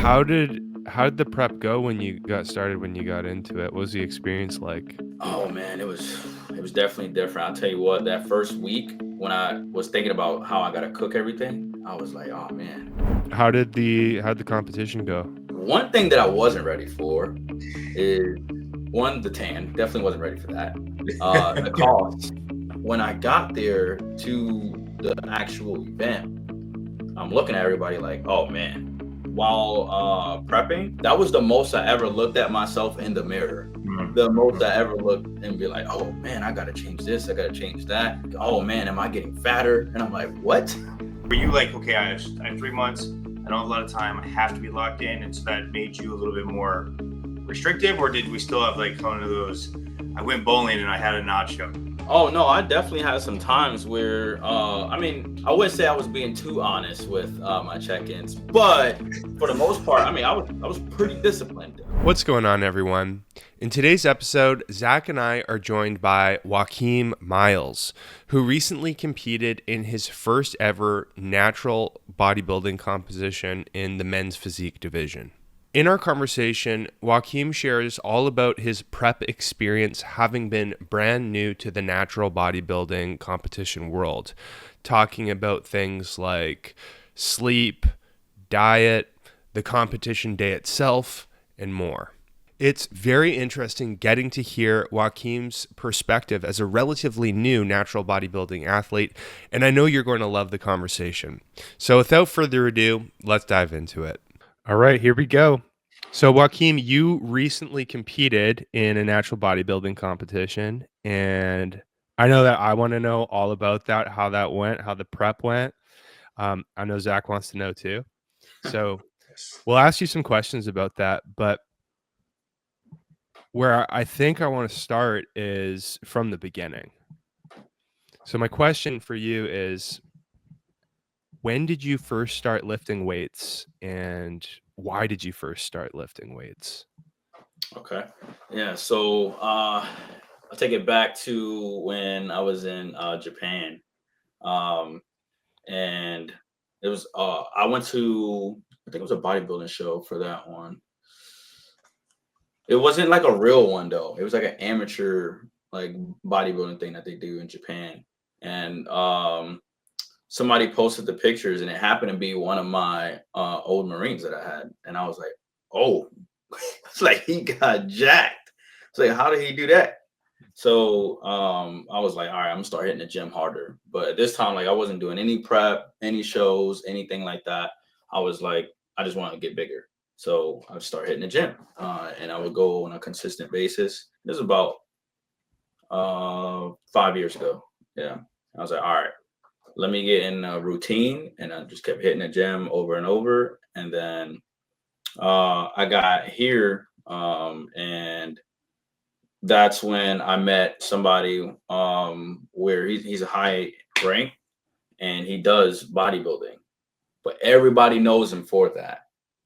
How did the prep go when you got started, when you got into it? What was the experience like? Oh man, it was definitely different. I'll tell you what, that first week when I was thinking about how I gotta cook everything, I was like, oh man. How'd the competition go? One thing that I wasn't ready for is one, the tan. Definitely wasn't ready for that. The cost. When I got there to the actual event, I'm looking at everybody like, oh man. While prepping, that was the most I ever looked at myself in the mirror. The most I ever looked and be like, oh man, I gotta change this, I gotta change that. Oh man, am I getting fatter? And I'm like, what? Were you like, okay, I have 3 months, I don't have a lot of time, I have to be locked in, and so that made you a little bit more restrictive, or did we still have like one of those, I went bowling and I had a nacho? Oh no, I definitely had some times where I mean, I wouldn't say I was being too honest with my check-ins, but for the most part, I mean, I was pretty disciplined. What's going on, everyone? In today's episode, Zach and I are joined by Wakeem Miles, who recently competed in his first ever natural bodybuilding competition in the men's physique division. In our conversation, Wakeem shares all about his prep experience, having been brand new to the natural bodybuilding competition world, talking about things like sleep, diet, the competition day itself, and more. It's very interesting getting to hear Wakeem's perspective as a relatively new natural bodybuilding athlete, and I know you're going to love the conversation. So without further ado, let's dive into it. All right, here we go. So Wakeem, you recently competed in a natural bodybuilding competition, and I know that I want to know all about that, how that went, how the prep went. I know Zach wants to know too. So we'll ask you some questions about that, but where I think I want to start is from the beginning. So my question for you is, when did you first start lifting weights, and why did you first start lifting weights? Okay. Yeah, so I'll take it back to when I was in Japan. Um and it was I went to, I think it was a bodybuilding show for that one. It wasn't like a real one though. It was like an amateur like bodybuilding thing that they do in Japan. And somebody posted the pictures and it happened to be one of my old Marines that I had. And I was like, oh, it's like he got jacked. It's like, how did he do that? So I was like, all right, I'm gonna start hitting the gym harder. But at this time, like I wasn't doing any prep, any shows, anything like that. I was like, I just want to get bigger. So I would start hitting the gym, and I would go on a consistent basis. This is about 5 years ago. Yeah, I was like, all right, let me get in a routine, and I just kept hitting the gym over and over. And then I got here, and that's when I met somebody where he's a high rank and he does bodybuilding, but everybody knows him for that.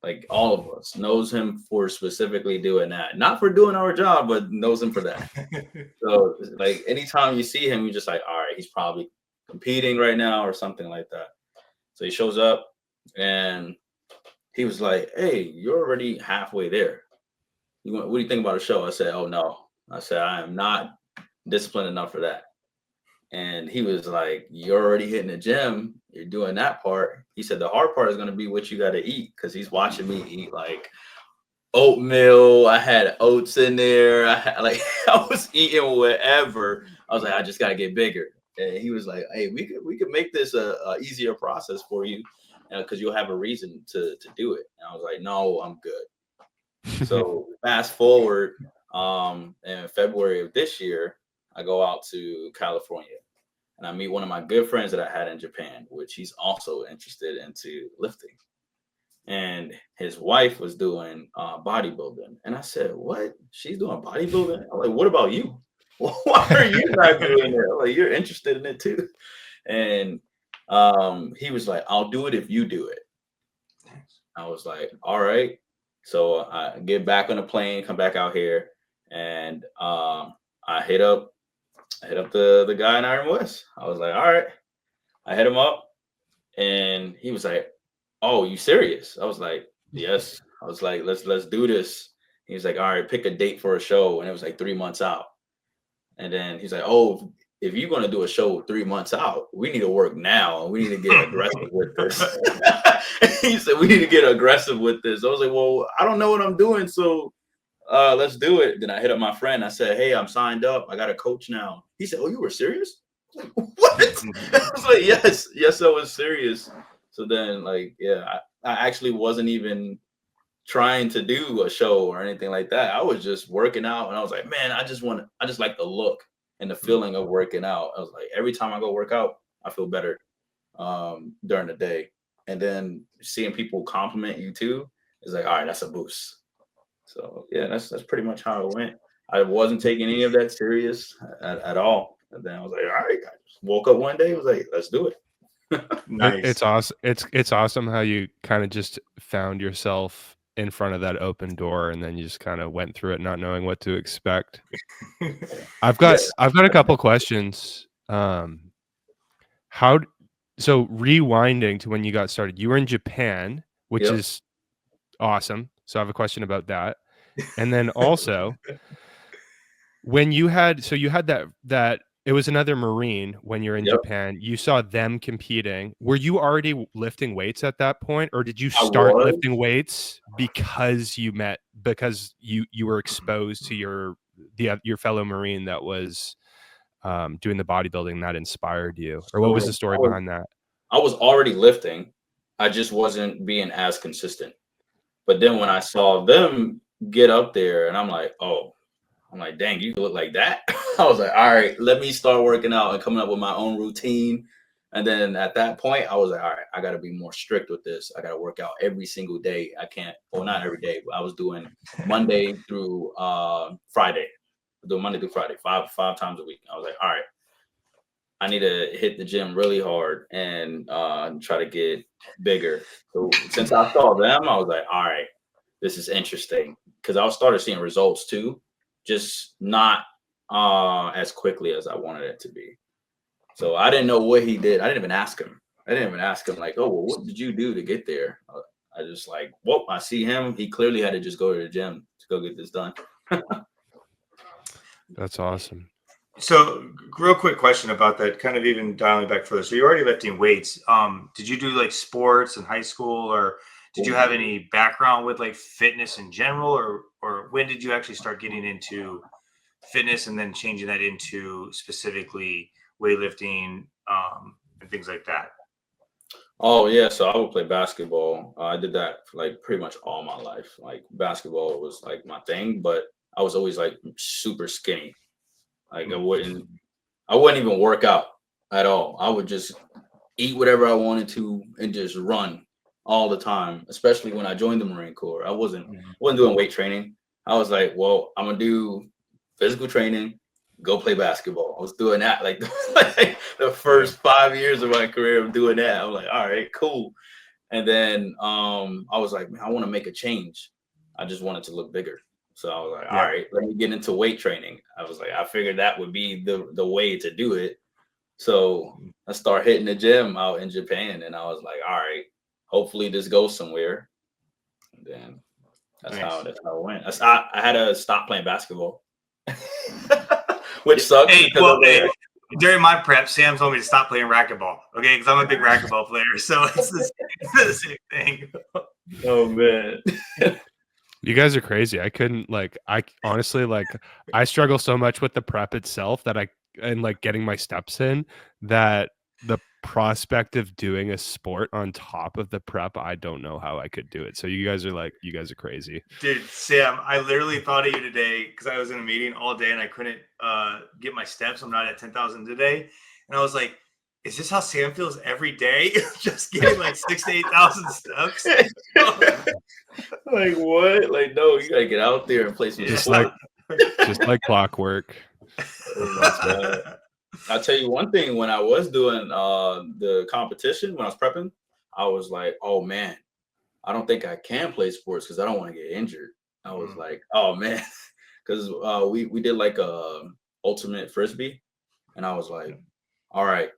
Like all of us knows him for specifically doing that, not for doing our job, but knows him for that. So like anytime you see him, you're just like, all right, he's probably competing right now or something like that. So he shows up and he was like, hey, you're already halfway there. What do you think about the show? I said, oh no. I said, I am not disciplined enough for that. And he was like, you're already hitting the gym. You're doing that part. He said, the hard part is going to be what you got to eat. Cause he's watching me eat like oatmeal. I had oats in there. I had like, I was eating whatever. I was like, I just got to get bigger. And he was like, hey, we could make this a easier process for you. Cause you'll have a reason to do it. And I was like, no, I'm good. So fast forward, in February of this year, I go out to California and I meet one of my good friends that I had in Japan, which he's also interested into lifting. And his wife was doing bodybuilding. And I said, what? She's doing bodybuilding? I'm like, what about you? Why are you not doing it? I'm like, you're interested in it too. And he was like, I'll do it if you do it. I was like, all right. So I get back on the plane, come back out here, and I hit up the guy in Iron West. I was like, all right. I hit him up, and he was like, "Oh, you serious?" I was like, Yes. I was like, let's do this. He's like, all right, pick a date for a show. And it was like 3 months out. And then he's like, oh, if you're going to do a show 3 months out, we need to work now. We need to get aggressive with this. He said, we need to get aggressive with this. I was like, well, I don't know what I'm doing. So let's do it. Then I hit up my friend. I said, hey, I'm signed up. I got a coach now. He said, oh, you were serious? I was like, what? I was like, yes, I was serious. So then, like, yeah, I actually wasn't even trying to do a show or anything like that. I was just working out, and I was like, man, I just like the look and the feeling of working out. I was like, every time I go work out, I feel better during the day. And then seeing people compliment you too is like, all right, that's a boost. So yeah, that's pretty much how it went. I wasn't taking any of that serious at all. And then I was like, all right, I just woke up one day, was like, let's do it. Nice. It's awesome. It's awesome how you kind of just found yourself in front of that open door, and then you just kind of went through it, not knowing what to expect. I've got Yes. a couple questions. So rewinding to when you got started, you were in Japan, which Yep. is awesome. So I have a question about that. And then also when you had that it was another Marine when you're in Yep. Japan, you saw them competing. Were you already lifting weights at that point, or did you I start was. lifting weights because you were exposed to your fellow Marine that was doing the bodybuilding that inspired you? Or what was the So story behind that? I was already lifting. I just wasn't being as consistent. But then when I saw them get up there, and I'm like, oh, I'm like, dang, you look like that. I was like, all right, let me start working out and coming up with my own routine. And then at that point, I was like, all right, I got to be more strict with this. I got to work out every single day. I can't, well, not every day, but I was doing Monday through Friday. Doing Monday through Friday, five times a week. I was like, all right, I need to hit the gym really hard and try to get bigger. So since I saw them, I was like, all right, this is interesting, because I started seeing results too, just not as quickly as I wanted it to be. So I didn't know what he did. I didn't even ask him. Like, oh, well, what did you do to get there? I just like, well, I see him. He clearly had to just go to the gym to go get this done. That's awesome. So, real quick question about that, kind of even dialing back further. So, you're already lifting weights. Did you do like sports in high school, or did you have any background with like fitness in general, or when did you actually start getting into fitness and then changing that into specifically weightlifting and things like that? Oh yeah, so I would play basketball. I did that for like pretty much all my life. Like basketball was like my thing, but I was always like super skinny. Like I wouldn't even work out at all. I would just eat whatever I wanted to and just run all the time. Especially when I joined the Marine Corps, I wasn't doing weight training. I was like, well, I'm gonna do physical training, go play basketball. I was doing that like, like the first 5 years of my career of doing that. I was like, all right, cool. And then I was like, man, I want to make a change. I just wanted to look bigger. So I was like, all right, let me get into weight training. I was like, I figured that would be the way to do it. So I started hitting the gym out in Japan, and I was like, all right, hopefully this goes somewhere. And then that's how it went. I had to stop playing basketball, which sucks. Hey, during my prep, Sam told me to stop playing racquetball. Okay, because I'm a big racquetball player, so it's the same thing. Oh man. You guys are crazy. I couldn't I honestly I struggle so much with the prep itself and like getting my steps in, that the prospect of doing a sport on top of the prep, I don't know how I could do it. So you guys are crazy. Dude, Sam, I literally thought of you today because I was in a meeting all day and I couldn't get my steps. I'm not at 10,000 today. And I was like, is this how Sam feels every day? Just getting like 6,000 to 8,000 steps. Like what? Like, no, you gotta get out there and play some Just sport. like clockwork. I'll tell you one thing, when I was doing the competition, when I was prepping, I was like, oh man, I don't think I can play sports because I don't want to get injured. I was like, oh man, because we did like a ultimate frisbee, and I was like, all right,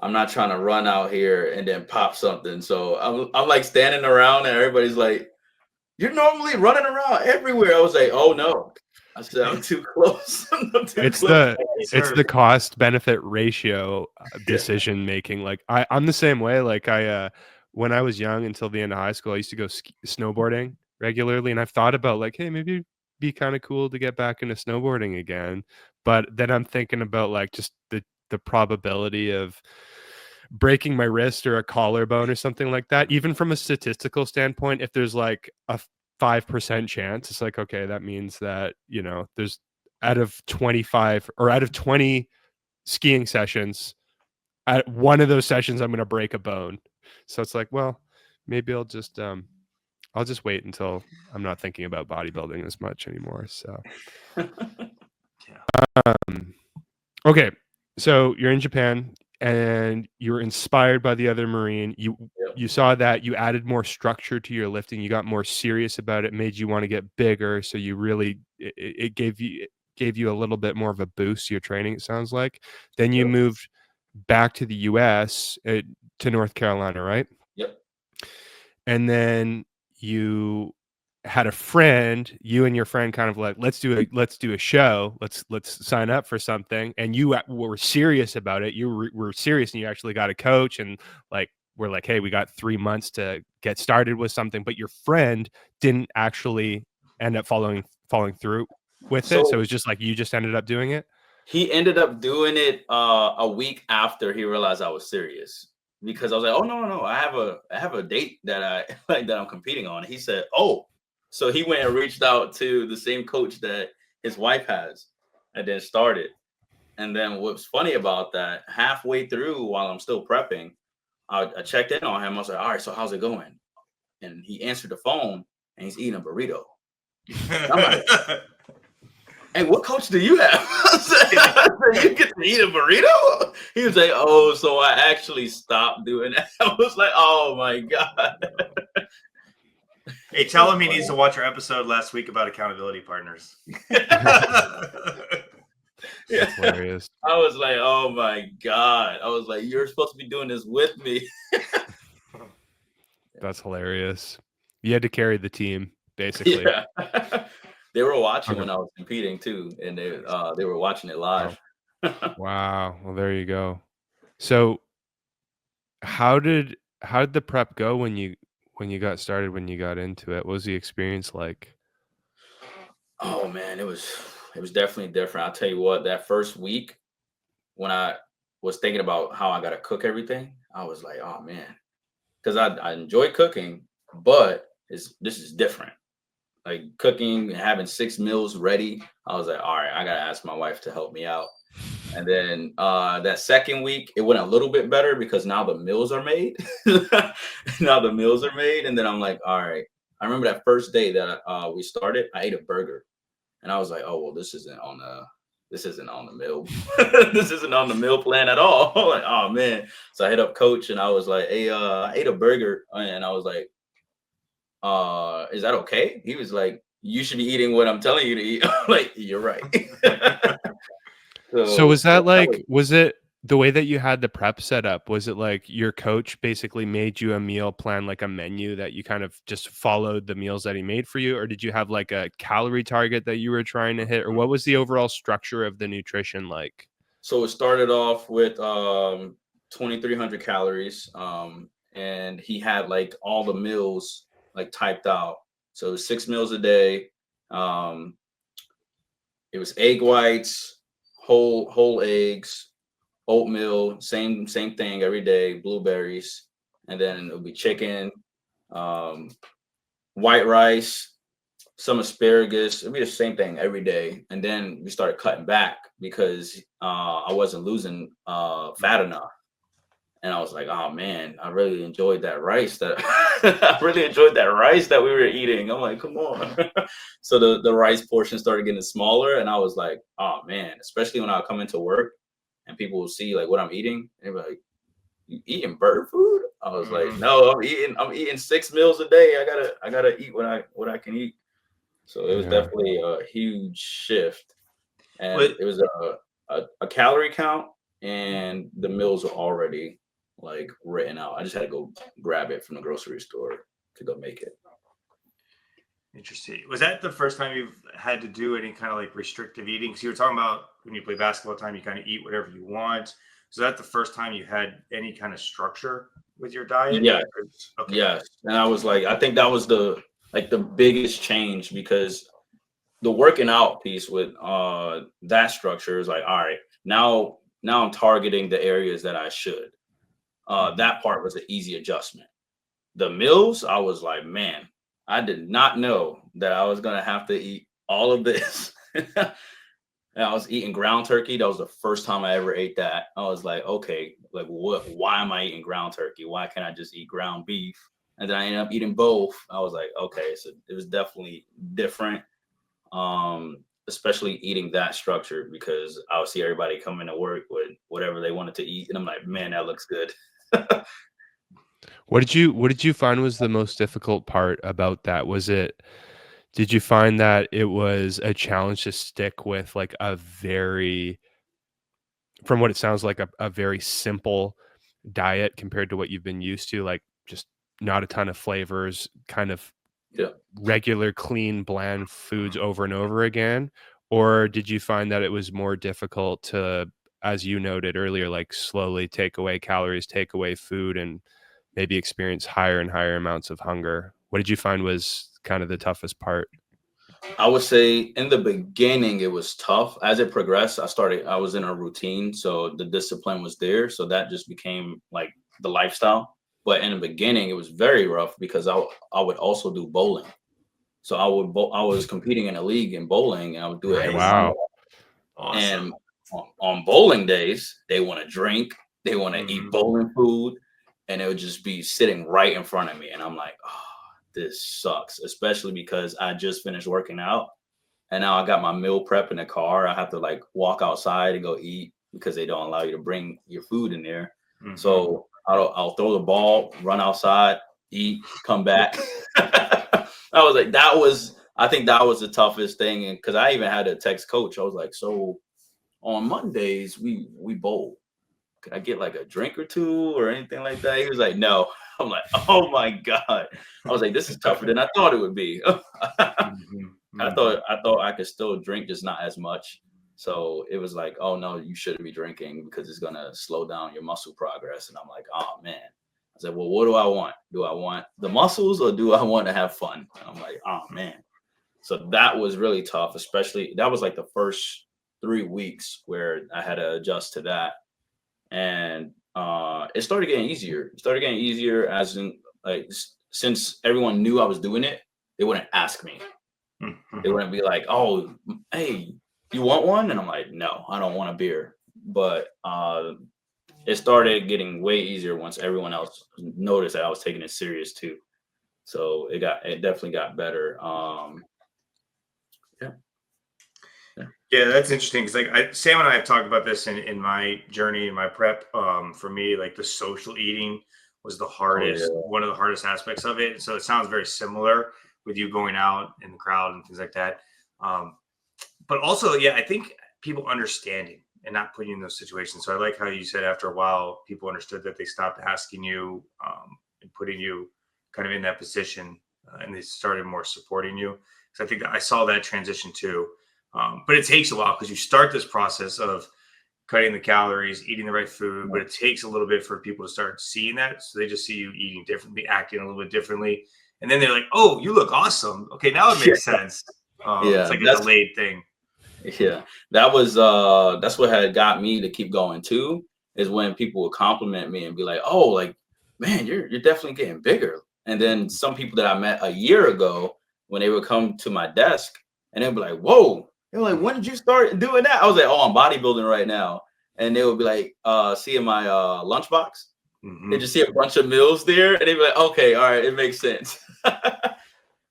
I'm not trying to run out here and then pop something. So I'm like standing around and everybody's like, you're normally running around everywhere. I was like, oh no. I said, I'm too close. I'm too It's close. the cost benefit ratio decision making. Like I'm the same way. Like when I was young until the end of high school, I used to go snowboarding regularly, and I've thought about like, hey, maybe it'd be kind of cool to get back into snowboarding again. But then I'm thinking about like just the probability of breaking my wrist or a collarbone or something like that. Even from a statistical standpoint, if there's like a 5% chance, it's like, okay, that means that, you know, there's out of 25 or out of 20 skiing sessions, at one of those sessions, I'm going to break a bone. So it's like, well, maybe I'll just wait until I'm not thinking about bodybuilding as much anymore. So, okay. So you're in Japan and you were inspired by the other Marine. You saw that, you added more structure to your lifting, you got more serious about it, made you want to get bigger. So you really, it gave you a little bit more of a boost to your training, it sounds like. Then you moved back to the US, to North Carolina, right? Yep. And then you had a friend, you and your friend kind of like, let's do a show, let's sign up for something, and you were serious about it. You were serious, and you actually got a coach, and like we're like, hey, we got 3 months to get started with something. But your friend didn't actually end up following through with it, so it was just like you just ended up doing it. He ended up doing it a week after he realized I was serious, because I was like, oh no, I have a date that I like that I'm competing on. He said, oh, so he went and reached out to the same coach that his wife has, and then started. And then what's funny about that, halfway through while I'm still prepping, I checked in on him. I was like, all right, so how's it going? And he answered the phone and he's eating a burrito. I'm like, hey, what coach do you have? I said, you get to eat a burrito? He was like, oh, so I actually stopped doing that. I was like, oh my God. Hey, tell him he needs to watch our episode last week about accountability partners. That's hilarious. I was like, oh my God. I was like, you're supposed to be doing this with me. That's hilarious. You had to carry the team, basically. Yeah. They were watching when I was competing too, and they were watching it live. Wow. Well, there you go. So how did the prep go when you got started, when you got into it? What was the experience like? Oh man, it was definitely different. I'll tell you what, that first week when I was thinking about how I got to cook everything, I was like, oh man, because I enjoy cooking, but this is different. Like cooking and having 6 meals ready, I was like, all right, I gotta ask my wife to help me out. And then that second week, it went a little bit better because now the meals are made. Now the meals are made, and then I'm like, all right. I remember that first day that we started, I ate a burger, and I was like, oh well, this isn't on the meal. This isn't on the meal plan at all. Like, oh man. So I hit up coach and I was like, hey, I ate a burger, and I was like, is that okay? He was like, you should be eating what I'm telling you to eat. I'm like, you're right. So was that like, was it the way that you had the prep set up? Was it like your coach basically made you a meal plan, like a menu that you kind of just followed the meals that he made for you? Or did you have like a calorie target that you were trying to hit? Or what was the overall structure of the nutrition like? So it started off with 2,300 calories. And he had like all the meals like typed out. So it was 6 meals a day. It was egg whites, whole eggs, oatmeal, same thing every day, blueberries, and then it would be chicken, white rice, some asparagus. It'd be the same thing every day. And then we started cutting back because I wasn't losing fat enough. And I was like, oh man, I really enjoyed that rice that we were eating. I'm like, come on. So the rice portion started getting smaller, and I was like, oh man, especially when I come into work and people will see like what I'm eating, and they're like, you eating bird food? I was like, no, I'm eating 6 meals a day. I gotta eat what I can eat. So it was definitely a huge shift. And it was a calorie count. and the meals were already like written out. I just had to go grab it from the grocery store to go make it. Interesting. Was that the first time you've had to do any kind of like restrictive eating? Because you were talking about when you play basketball time, you kind of eat whatever you want. So that the first time you had any kind of structure with your diet? Yeah, Okay. yes. And I was like, I think that was the biggest change, because the working out piece with that structure is like, all right, now I'm targeting the areas that I should. That part was an easy adjustment. The meals, I was like, man, I did not know that I was gonna have to eat all of this. And I was eating ground turkey. That was the first time I ever ate that. I was like, okay, like what? Why am I eating ground turkey? Why can't I just eat ground beef? And then I ended up eating both. I was like, okay, so it was definitely different. Especially eating that structure, because I would see everybody coming to work with whatever they wanted to eat, and I'm like, man, that looks good. What did you find was the most difficult part about that? Did you find that it was a challenge to stick with like a very, from what it sounds like, a very simple diet compared to what you've been used to, like just not a ton of flavors, kind of Yeah. regular, clean, bland foods over and over again? Or did you find that it was more difficult to, as you noted earlier, like slowly take away calories, take away food, and maybe experience higher and higher amounts of hunger? What did you find was kind of the toughest part? I would say in the beginning it was tough. As it progressed, I was in a routine, so the discipline was there. So that just became like the lifestyle. But in the beginning, it was very rough, because I would also do bowling. So I was competing in a league in bowling, and I would do it every Nice. Monday. Wow. Awesome. And on bowling days, they want to drink, they want to eat Mhm. bowling food, and it would just be sitting right in front of me. And I'm like, oh, this sucks, especially because I just finished working out, and now I got my meal prep in the car. I have to like walk outside and go eat, because they don't allow you to bring your food in there. Mhm. So I'll throw the ball, run outside, eat, come back. I was like, I think that was the toughest thing. And because I even had to text coach, I was like, so on Mondays we bowl. Could I get like a drink or two or anything like that? He was like, no. I'm like, oh my God. I was like, this is tougher than I thought it would be. Mhm. I Mhm. thought I thought I could still drink, just not as much. So it was like, oh no, you shouldn't be drinking, because it's gonna slow down your muscle progress. And I'm like, oh man. I said, well, what do I want? Do I want the muscles, or do I want to have fun? And I'm like, oh man. So that was really tough, especially that was like the first 3 weeks where I had to adjust to that. And it started getting easier. It started getting easier, as in like since everyone knew I was doing it, they wouldn't ask me. They Mhm. wouldn't be like, "Oh, hey, you want one?" And I'm like, "No, I don't want a beer." But it started getting way easier once everyone else noticed that I was taking it serious too. So it definitely got better. Yeah, yeah, Yeah, that's interesting because Sam and I have talked about this in my journey in my prep. For me, like the social eating was the oh hardest, yeah, one of the hardest aspects of it. So it sounds very similar with you going out in the crowd and things like that. Um, but also, yeah, I think people understanding and not putting you in those situations. So I like how you said after a while, people understood that they stopped asking you and putting you kind of in that position, and they started more supporting you. Because I think that I saw that transition too. But it takes a while because you start this process of cutting the calories, eating the right food, but it takes a little bit for people to start seeing that. So they just see you eating differently, acting a little bit differently. And then they're like, oh, you look awesome. Okay, now it yeah, makes sense. It's yeah. like a delayed thing. Yeah, that's what had got me to keep going too, is when people would compliment me and be like, "Oh, like man, you're definitely getting bigger." And then some people that I met a year ago, when they would come to my desk, and they'd be like, "Whoa," they're like, "When did you start doing that?" I was like, "Oh, I'm bodybuilding right now." And they would be like, seeing my lunchbox, they Hmm. just see a bunch of meals there, and they'd be like, "Okay, all right, it makes sense."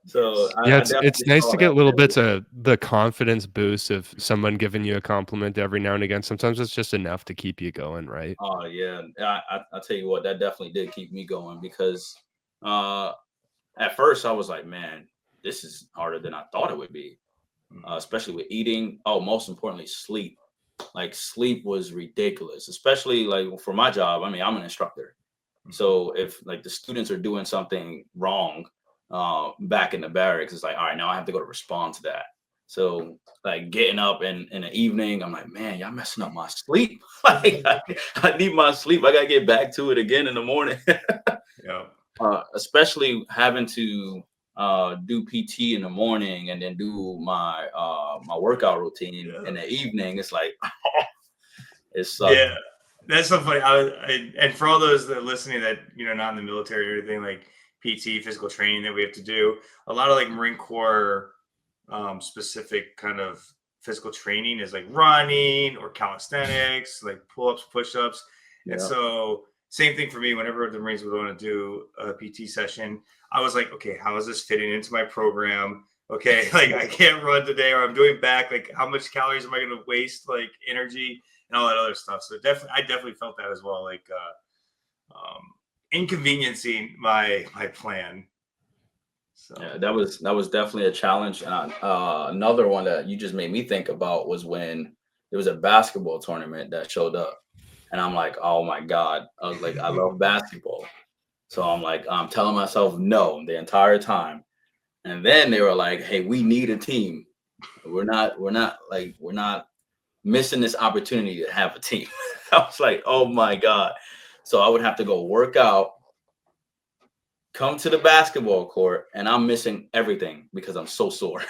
So Yes. Yeah, I it's definitely nice saw to that get little there. bits of the confidence boost of someone giving you a compliment every now and again. Sometimes it's just enough to keep you going, right? Oh yeah, I tell you what, that definitely did keep me going, because uh, at first I was like, man, this is harder than I thought it would be, Mhm. especially with eating. Oh, most importantly, sleep. like sleep was ridiculous, especially like for my job. I mean, I'm an instructor. So if like the students are doing something wrong back in the barracks, it's like, all right, now I have to go to respond to that. So like getting up in the evening, I'm like, man, y'all messing up my sleep. Like I need my sleep. I gotta get back to it again in the morning. Yeah. Especially having to do PT in the morning and then do my my workout routine in the evening. It's like it sucks. Yeah, that's so funny. And for all those that are listening that not in the military or anything, like PT, physical training that we have to do, a lot of like Marine Corps specific kind of physical training is like running or calisthenics, like pull-ups, push-ups. Yeah. And so same thing for me. Whenever the Marines would want to do a PT session, I was like, okay, how is this fitting into my program? Okay, like I can't run today, or I'm doing back. Like, how much calories am I going to waste? Like energy and all that other stuff. So I definitely felt that as well. Like inconveniencing my plan. So yeah, that was definitely a challenge. And another one that you just made me think about was when there was a basketball tournament that showed up, and I'm like, oh my God, I was like, I love basketball, so I'm like, I'm telling myself no the entire time, and then they were like, hey, we need a team. We're not missing this opportunity to have a team. I was like, oh my God. So I would have to go work out, come to the basketball court, and I'm missing everything because I'm so sore.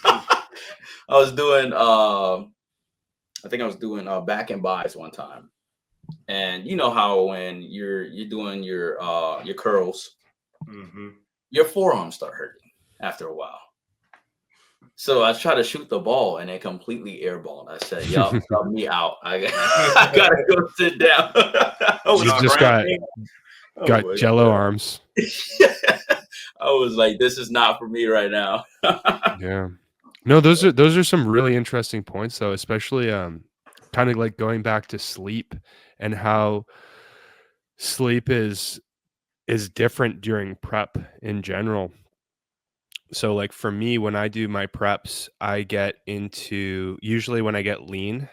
I was doing I think I was doing back and buys one time. And you know how when you're doing your curls, your forearms start hurting after a while. So I tried to shoot the ball and it completely airballed. I said, yup, me out. I gotta go sit down. You just got jello arms. I was like, this is not for me right now. Yeah. No, those are some really interesting points though, especially kind of like going back to sleep and how sleep is different during prep in general. So like for me, when I do my preps, I get into, usually when I get lean,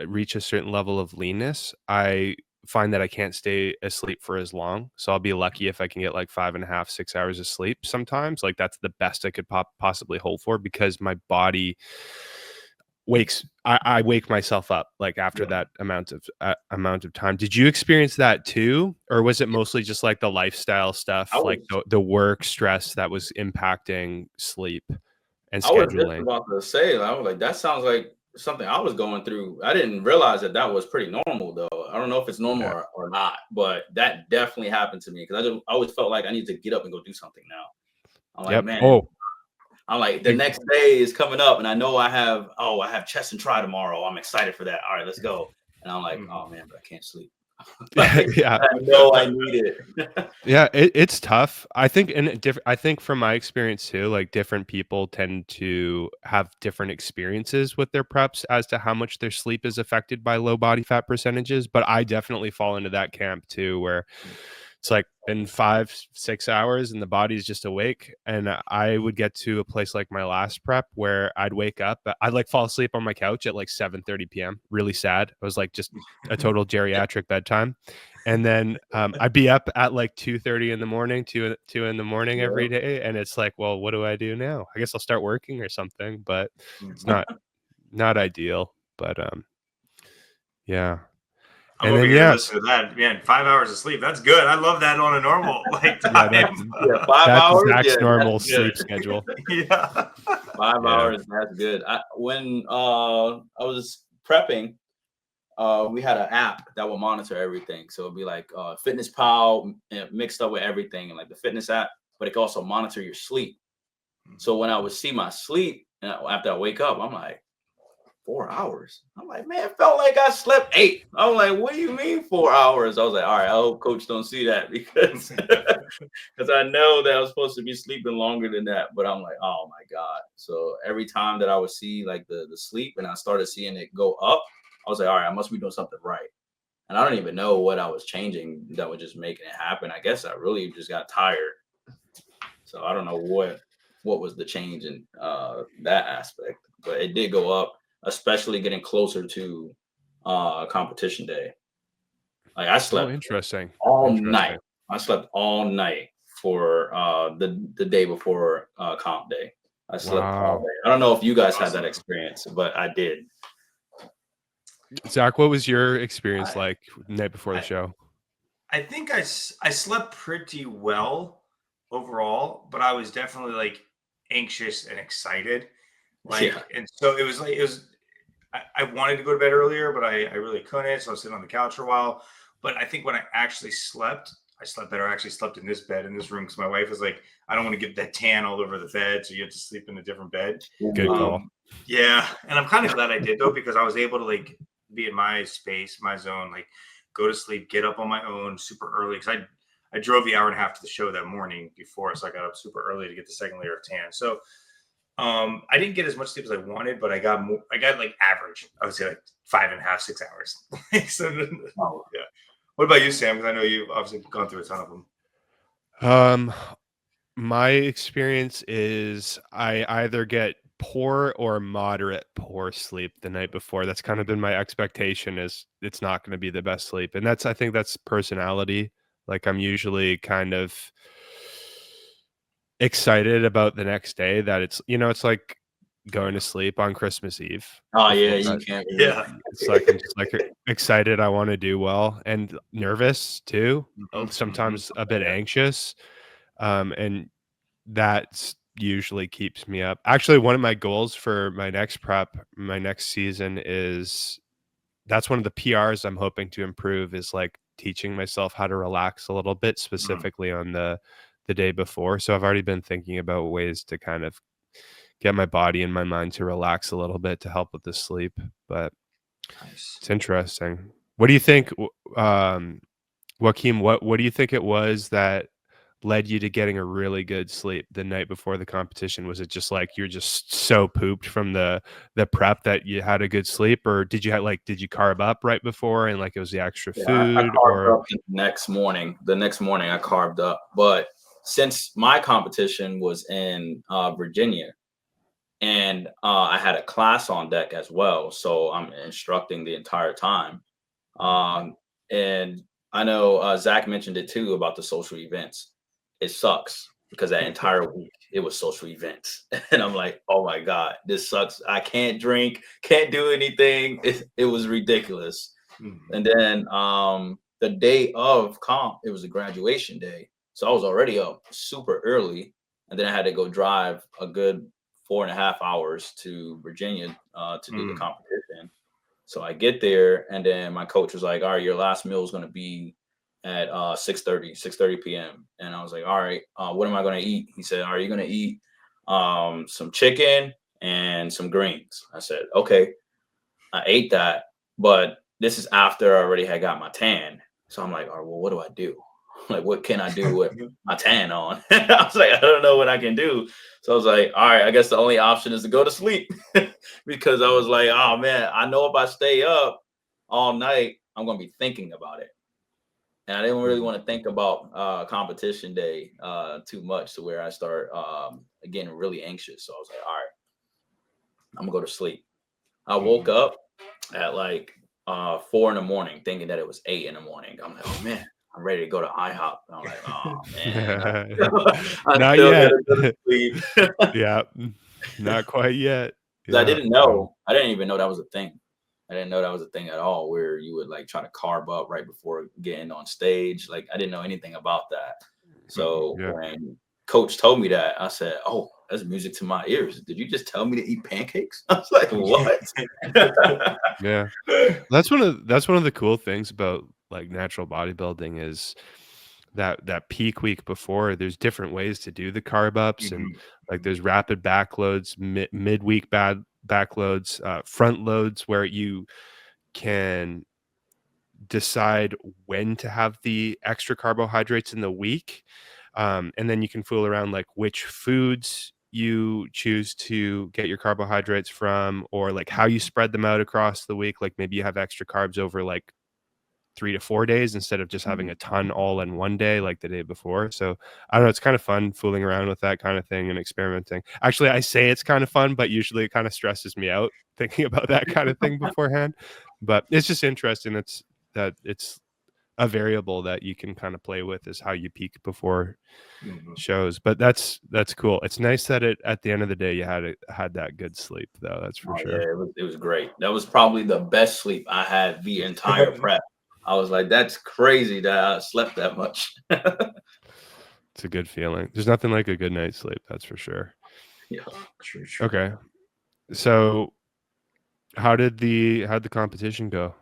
reach a certain level of leanness, I find that I can't stay asleep for as long. So I'll be lucky if I can get like 5.5, 6 hours of sleep sometimes. Like that's the best I could possibly hope for, because my body I wake myself up like after that amount of time. Did you experience that too, or was it mostly just like the lifestyle stuff, like the work stress that was impacting sleep and scheduling? I was just about to say, I was like, that sounds like something I was going through. I didn't realize that was pretty normal though. I don't know if it's normal or not, but that definitely happened to me, because I always felt like I need to get up and go do something now. I'm like, man. I'm like, the next day is coming up and I know I have chest and try tomorrow. I'm excited for that. All right, let's go. And I'm like, oh man, but I can't sleep. Yeah, I know I need it. Yeah, it's tough. I think, I think from my experience too, like different people tend to have different experiences with their preps as to how much their sleep is affected by low body fat percentages. But I definitely fall into that camp too, where it's like been 5-6 hours and the body's just awake. And I would get to a place like my last prep where I'd wake up, I'd like fall asleep on my couch at like 7:30 p.m. Really sad. It was like just a total geriatric bedtime. And then I'd be up at like 2:30 in the morning, 2 in the morning every day. And it's like, well, what do I do now? I guess I'll start working or something, but it's not ideal. But yeah. I'm over here listening to that, man. 5 hours of sleep, that's good. I love that on a normal like time. 5 hours. That's normal sleep schedule. Yeah, 5 hours. That's good. When I was prepping, we had an app that will monitor everything. So it'd be like Fitness Pal mixed up with everything, and like the fitness app, but it can also monitor your sleep. So when I would see my sleep, and after I wake up, I'm like, 4 hours. I'm like, man, it felt like I slept 8. I'm like, what do you mean 4 hours? I was like, all right, I hope coach don't see that, because I know that I was supposed to be sleeping longer than that. But I'm like, oh my God. So every time that I would see like the sleep and I started seeing it go up, I was like, all right, I must be doing something right. And I don't even know what I was changing that was just making it happen. I guess I really just got tired. So I don't know what was the change in that aspect, but it did go up. especially getting closer to competition day. Like I Oh, slept interesting. all night. Interesting. I slept all night for the day before comp day. I slept all Wow. day. I don't know if you guys had that Awesome. experience, but I did. Zach, what was your experience I, like the night before the I, show? I think I slept pretty well overall, but I was definitely like anxious and excited. Yeah. And so it was, I wanted to go to bed earlier, but I really couldn't. So I was sitting on the couch for a while. But I think when I actually slept, I slept better. I actually slept in this bed in this room because my wife was like, I don't want to get that tan all over the bed. So you have to sleep in a different bed. Good call. Yeah. And I'm kind of glad I did though, because I was able to like be in my space, my zone, like go to sleep, get up on my own super early. Cause I drove the hour and a half to the show that morning before. So I got up super early to get the second layer of tan. So I didn't get as much sleep as I wanted, but I got more. I got like average. I would say like 5.5, 6 hours. So yeah. What about you, Sam? Because I know you've obviously gone through a ton of them. My experience is I either get poor or moderate poor sleep the night before. That's kind of been my expectation, is it's not going to be the best sleep. And I think that's personality. Like I'm usually kind of excited about the next day, that it's like going to sleep on Christmas Eve Oh yeah, before you that. can't really. Yeah. It's like I'm just like excited. I want to do well and nervous too. Sometimes a bit anxious. And that usually keeps me up. Actually, one of my goals for my next prep, my next season that's one of the PRs I'm hoping to improve, is like teaching myself how to relax a little bit, specifically on the day before. So I've already been thinking about ways to kind of get my body and my mind to relax a little bit to help with the sleep. But Nice. it's interesting. What do you think, Wakeem? What do you think it was that led you to getting a really good sleep the night before the competition? Was it just like you're just so pooped from the prep that you had a good sleep, or did you carb up right before and like it was the extra Yeah, I food, carved or up the next morning. The next morning I carved up. But since my competition was in Virginia, and I had a class on deck as well, so I'm instructing the entire time. And I know Zach mentioned it too about the social events. It sucks because that entire week it was social events, and I'm like, oh my god, this sucks. I can't drink, can't do anything. It was ridiculous. And then the day of comp, it was a graduation day, so I was already up super early, and then I had to go drive a good 4.5 hours to Virginia to do the competition. So I get there, and then my coach was like, all right, your last meal is going to be at 6:30 p.m. And I was like, all right, what am I going to eat? He said, are you going to eat some chicken and some greens? I said, okay. I ate that, but this is after I already had got my tan. So I'm like, all right, well, what do I do? Like, what can I do with my tan on? I was like, I don't know what I can do. So I was like, all right, I guess the only option is to go to sleep because I was like, oh man, I know if I stay up all night, I'm going to be thinking about it. And I didn't really want to think about competition day too much to where I start getting really anxious. So I was like, all right, I'm going to go to sleep. I woke up at like 4 in the morning, thinking that it was 8 in the morning. I'm like, oh man, I'm ready to go to IHOP. I'm like, oh man, I not still yet? gotta go to sleep. Yeah, not quite yet. 'Cause I Yeah. didn't know. I didn't even know that was a thing. I didn't know that was a thing at all, where you would like try to carb up right before getting on stage. Like I didn't know anything about that. So Yeah. when coach told me that, I said, oh, that's music to my ears. Did you just tell me to eat pancakes? I was like, what? Yeah. That's one of the cool things about like natural bodybuilding, is that peak week before, there's different ways to do the carb ups, and like there's rapid backloads, midweek backloads, front loads, where you can decide when to have the extra carbohydrates in the week. And then you can fool around like which foods you choose to get your carbohydrates from, or like how you spread them out across the week. Like maybe you have extra carbs over like 3 to 4 days instead of just having a ton all in one day like the day before. So I don't know, it's kind of fun fooling around with that kind of thing and experimenting. Actually, I say it's kind of fun, but usually it kind of stresses me out thinking about that kind of thing beforehand. But it's just interesting. It's a variable that you can kind of play with is how you peak before shows. But that's cool. It's nice that at the end of the day you had that good sleep though. That's for sure. Yeah, it was great. That was probably the best sleep I had the entire prep. I was like, that's crazy that I slept that much. It's a good feeling. There's nothing like a good night's sleep, that's for sure. Yeah, True. Okay. So how'd the competition go?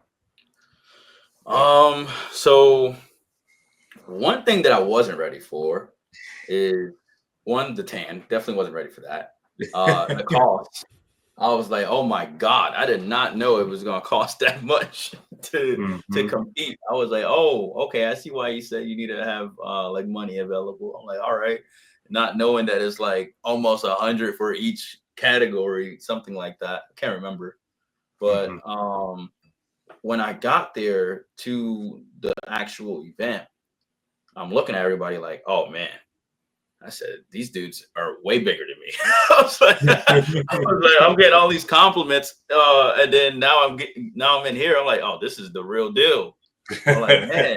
So one thing that I wasn't ready for is the tan. Definitely wasn't ready for that. The cost. I was like, oh my God, I did not know it was gonna cost that much to compete. I was like, oh, okay, I see why you said you need to have like money available. I'm like, all right, not knowing that it's like almost 100 for each category, something like that. I can't remember, but when I got there to the actual event, I'm looking at everybody like, oh man. I said, these dudes are way bigger than me. I was like, I'm getting all these compliments. And then now I'm in here. I'm like, oh, this is the real deal. I'm like, man,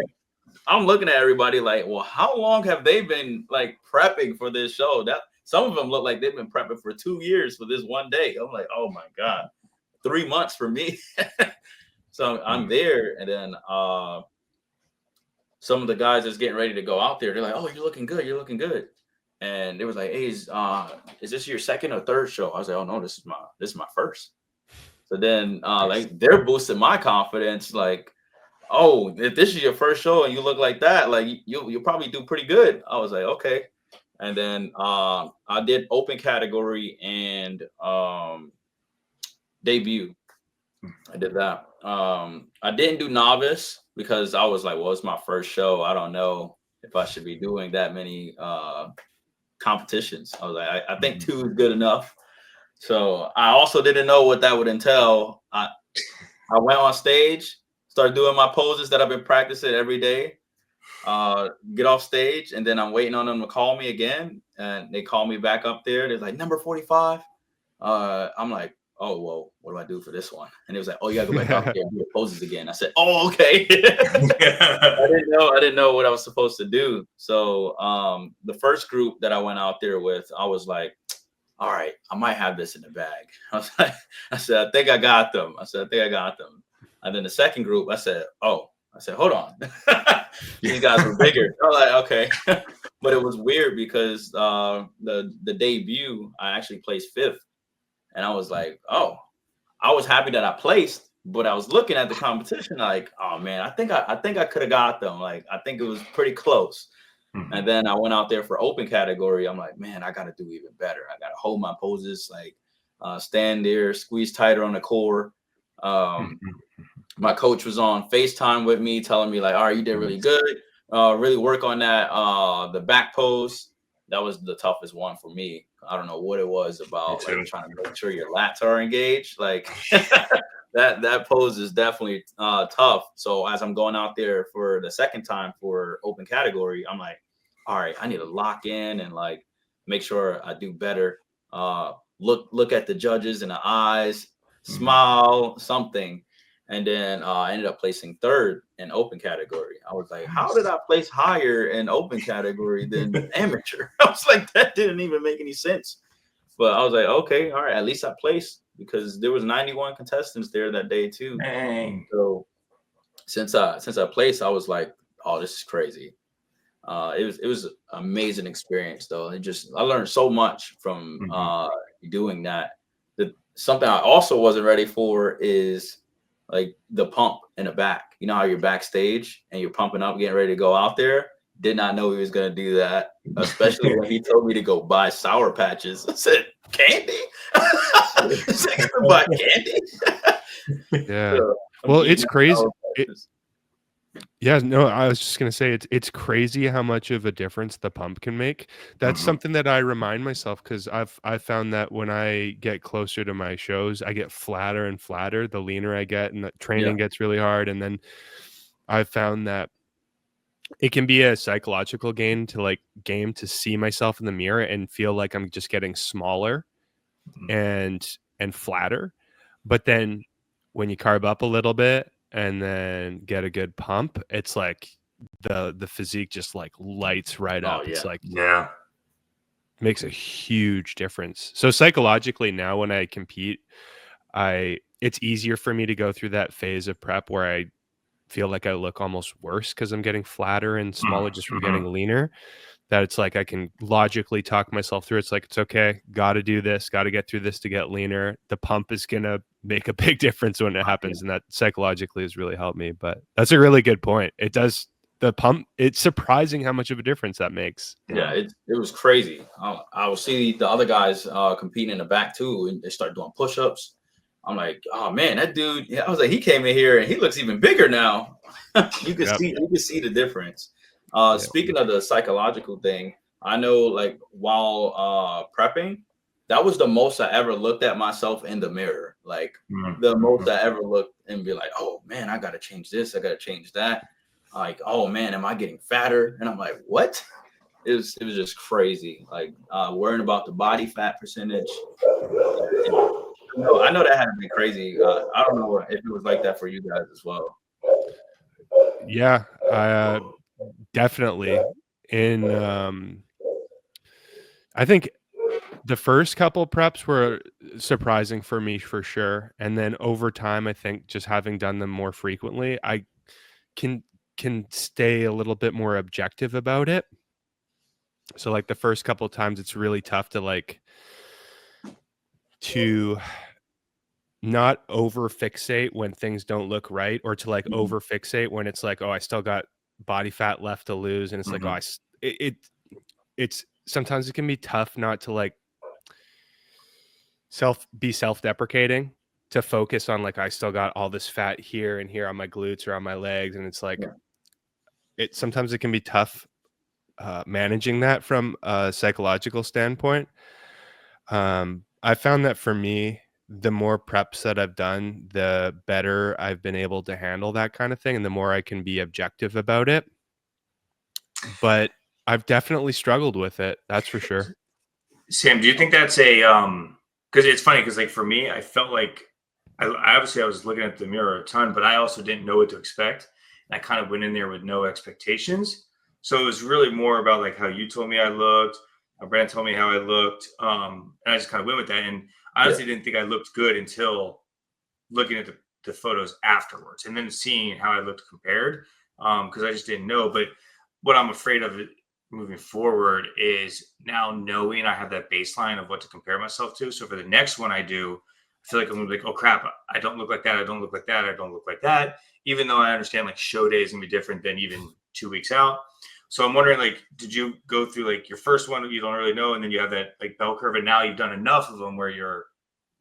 I'm looking at everybody like, well, how long have they been like prepping for this show? That some of them look like they've been prepping for 2 years for this one day. I'm like, oh my God, 3 months for me. So I'm there. And then some of the guys that's getting ready to go out there, they're like, oh, you're looking good. You're looking good. And it was like, hey, is this your second or third show? I was like, oh no, this is my first. So then like they're boosting my confidence, like, oh, if this is your first show and you look like that, like you'll probably do pretty good. I was like, okay. And then I did open category and debut. I did that. I didn't do novice because I was like, well, it's my first show. I don't know if I should be doing that many competitions. I was like, I think 2 is good enough. So I also didn't know what that would entail. I went on stage, started doing my poses that I've been practicing every day, get off stage, and then I'm waiting on them to call me again. And they call me back up there. They're like, number 45. I'm like, oh, well, what do I do for this one? And it was like, oh, you gotta go back up there and do the poses again. I said, oh, okay. I didn't know what I was supposed to do. So the first group that I went out there with, I was like, all right, I might have this in the bag. I said, I think I got them. And then the second group, I said, hold on. These guys were bigger. I was like, okay. But it was weird because the debut, I actually placed 5th. And I was like, oh, I was happy that I placed, but I was looking at the competition like, oh man, I think I could have got them. Like, I think it was pretty close. And then I went out there for open category. I'm like, man, I got to do even better. I got to hold my poses, like stand there, squeeze tighter on the core. My coach was on FaceTime with me, telling me like, all right, you did really good. Really work on that. The back pose. That was the toughest one for me. I don't know what it was about, like trying to make sure your lats are engaged. Like that pose is definitely tough. So as I'm going out there for the second time for open category, I'm like, all right, I need to lock in and like make sure I do better. Look at the judges in the eyes, smile, something. And then I ended up placing 3rd in open category. I was like, how did I place higher in open category than amateur? I was like, that didn't even make any sense. But I was like, okay, all right, at least I placed because there was 91 contestants there that day too. Dang. So since I placed, I was like, oh, this is crazy. It was an amazing experience though. I learned so much from doing that. Something I also wasn't ready for is like the pump in the back. You know how you're backstage and you're pumping up, getting ready to go out there? Did not know he was going to do that, especially when he told me to go buy Sour Patches. I said, candy? Buy candy? Yeah. So, well, it's crazy. Yeah, no, I was just gonna say it's crazy how much of a difference the pump can make. That's something that I remind myself because I've found that when I get closer to my shows, I get flatter and flatter the leaner I get, and the training gets really hard. And then I've found that it can be a psychological game to see myself in the mirror and feel like I'm just getting smaller and flatter. But then when you carb up a little bit and then get a good pump, it's like the physique just like lights right up. Oh, It's yeah. like Yeah. makes a huge difference. So psychologically now when I compete, it's easier for me to go through that phase of prep where I feel like I look almost worse because I'm getting flatter and smaller just from getting leaner. That it's like I can logically talk myself through. It's like, it's okay. Got to do this. Got to get through this to get leaner. The pump is going to make a big difference when it happens. And that psychologically has really helped me. But that's a really good point. It does. The pump, it's surprising how much of a difference that makes. Yeah, it was crazy. I would see the other guys competing in the back too, and they start doing push-ups. I'm like, oh man, that dude. Yeah, I was like, he came in here and he looks even bigger now. You can see the difference. Speaking of the psychological thing, I know like while prepping, that was the most I ever looked at myself in the mirror. Like the most I ever looked and be like, oh man, I gotta change this, I gotta change that. Like, oh man, am I getting fatter? And I'm like, what? It was just crazy. Like worrying about the body fat percentage. I know that had to be crazy. I don't know if it was like that for you guys as well. Yeah, definitely. I think the first couple preps were surprising for me for sure. And then over time, I think just having done them more frequently, I can stay a little bit more objective about it. So like the first couple of times, it's really tough to not over fixate when things don't look right, or to like over fixate when it's like, oh, I still got body fat left to lose. And it's like, oh, it's sometimes it can be tough not to like self-deprecating, to focus on like, I still got all this fat here and here on my glutes or on my legs. And it's like, sometimes it can be tough managing that from a psychological standpoint. I found that for me, the more preps that I've done, the better I've been able to handle that kind of thing, and the more I can be objective about it. But I've definitely struggled with it. That's for sure. Sam, do you think that's a because it's funny because like for me, I felt like I obviously I was looking at the mirror a ton, but I also didn't know what to expect. And I kind of went in there with no expectations. So it was really more about like how you told me I looked, how Brand told me how I looked. And I just kind of went with that. And I honestly didn't think I looked good until looking at the photos afterwards and then seeing how I looked compared. Because I just didn't know. But what I'm afraid of moving forward is now knowing I have that baseline of what to compare myself to. So for the next one I do, I feel like I'm gonna be like, oh crap, I don't look like that. I don't look like that. I don't look like that. Even though I understand like show day is gonna be different than even 2 weeks out. So I'm wondering, like, did you go through like your first one you don't really know, and then you have that like bell curve, and now you've done enough of them where you're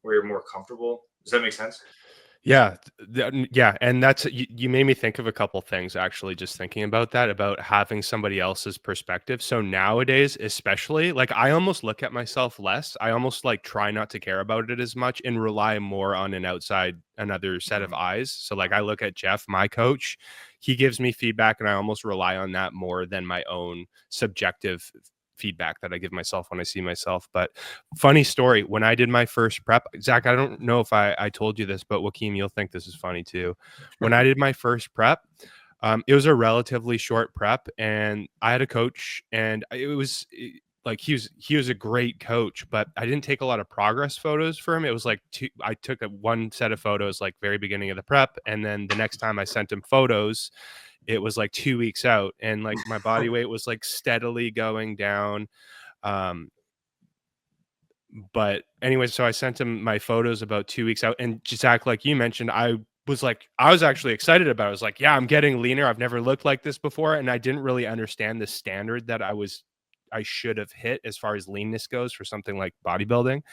more comfortable? Does that make sense? Yeah. Yeah. And that's, you made me think of a couple things actually, just thinking about that, about having somebody else's perspective. So nowadays, especially, like I almost look at myself less. I almost like try not to care about it as much and rely more on another set of eyes. So like I look at Jeff, my coach, he gives me feedback and I almost rely on that more than my own subjective feedback that I give myself when I see myself. But funny story, when I did my first prep, Zach, I don't know if I told you this, but Wakeem, you'll think this is funny too. When I did my first prep, it was a relatively short prep and I had a coach, and it was like, he was a great coach, but I didn't take a lot of progress photos for him. It was like I took one set of photos like very beginning of the prep, and then the next time I sent him photos, it was like 2 weeks out, and like my body weight was like steadily going down. But anyway, so I sent him my photos about 2 weeks out, and just act like you mentioned, I was actually excited about it. I was like, yeah, I'm getting leaner. I've never looked like this before. And I didn't really understand the standard that I should have hit as far as leanness goes for something like bodybuilding.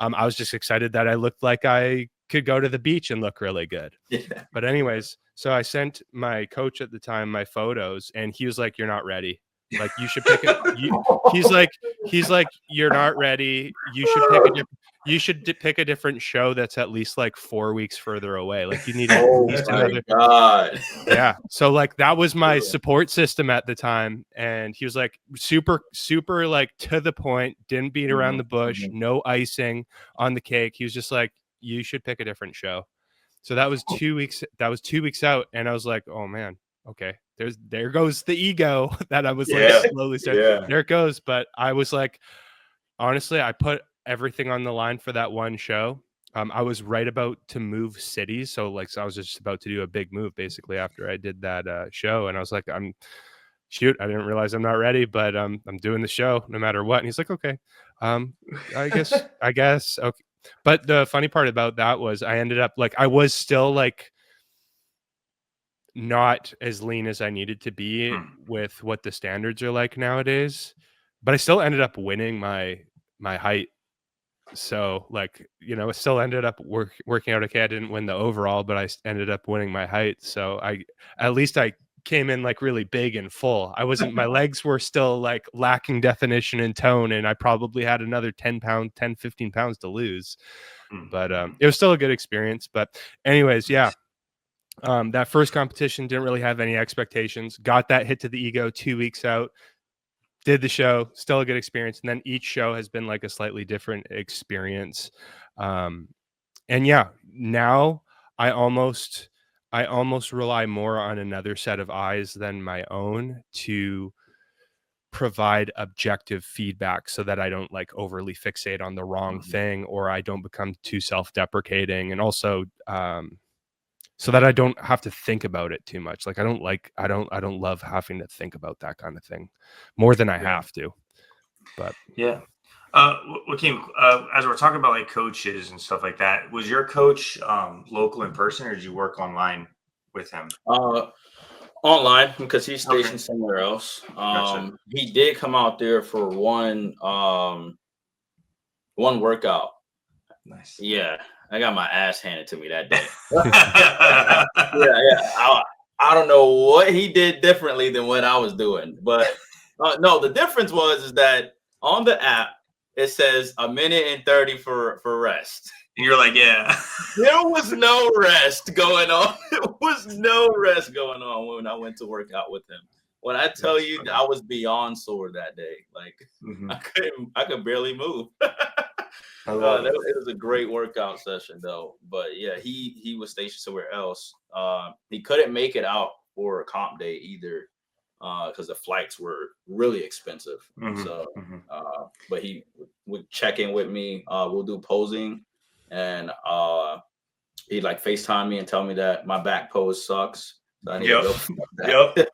I was just excited that I looked like I could go to the beach and look really good. Yeah. But anyways, so I sent my coach at the time my photos, and he was like, you're not ready. Like you should pick it. He's like, you're not ready. You should pick a different show that's at least like 4 weeks further away. Like you need at least another. God. Yeah. So like that was my support system at the time. And he was like super, super like to the point, didn't beat around the bush, no icing on the cake. He was just like, you should pick a different show. So that was 2 weeks. That was 2 weeks out. And I was like, oh man, okay. There goes the ego that I was like slowly starting. Yeah. There it goes. But I was like, honestly, I put everything on the line for that one show. I was right about to move cities. So I was just about to do a big move basically after I did that show. And I was like, I didn't realize I'm not ready, but I'm doing the show no matter what. And he's like, okay, I guess. Okay. But the funny part about that was I ended up I was still not as lean as I needed to be with what the standards are like nowadays, but I still ended up winning my height. So it still ended up working out okay. I didn't win the overall, but I ended up winning my height. So at least I came in really big and full. My legs were still lacking definition and tone, and I probably had another 10, 15 pounds to lose. But it was still a good experience. But anyways, yeah. That first competition didn't really have any expectations. Got that hit to the ego 2 weeks out. Did the show, still a good experience. And then each show has been a slightly different experience. And yeah, now I almost rely more on another set of eyes than my own to provide objective feedback so that I don't overly fixate on the wrong thing, or I don't become too self-deprecating. And also, so that I don't have to think about it too much. I don't love having to think about that kind of thing more than I have to. But yeah. Wakeem, as we're talking about coaches and stuff like that, was your coach local in person, or did you work online with him? Online, because he's stationed somewhere else. Gotcha. He did come out there for one workout. Nice. Yeah. I got my ass handed to me that day. Yeah. I don't know what he did differently than what I was doing, but no, the difference is that on the app it says 1:30 for rest. And you're like, yeah. There was no rest going on. There was no rest going on when I went to work out with him. When I tell you, I was beyond sore that day. I could barely move. It was a great workout session though. But yeah, he was stationed somewhere else. He couldn't make it out for a comp day either, because the flights were really expensive. But he would check in with me. We'll do posing, and he'd FaceTime me and tell me that my back pose sucks. So I need to go. Yep.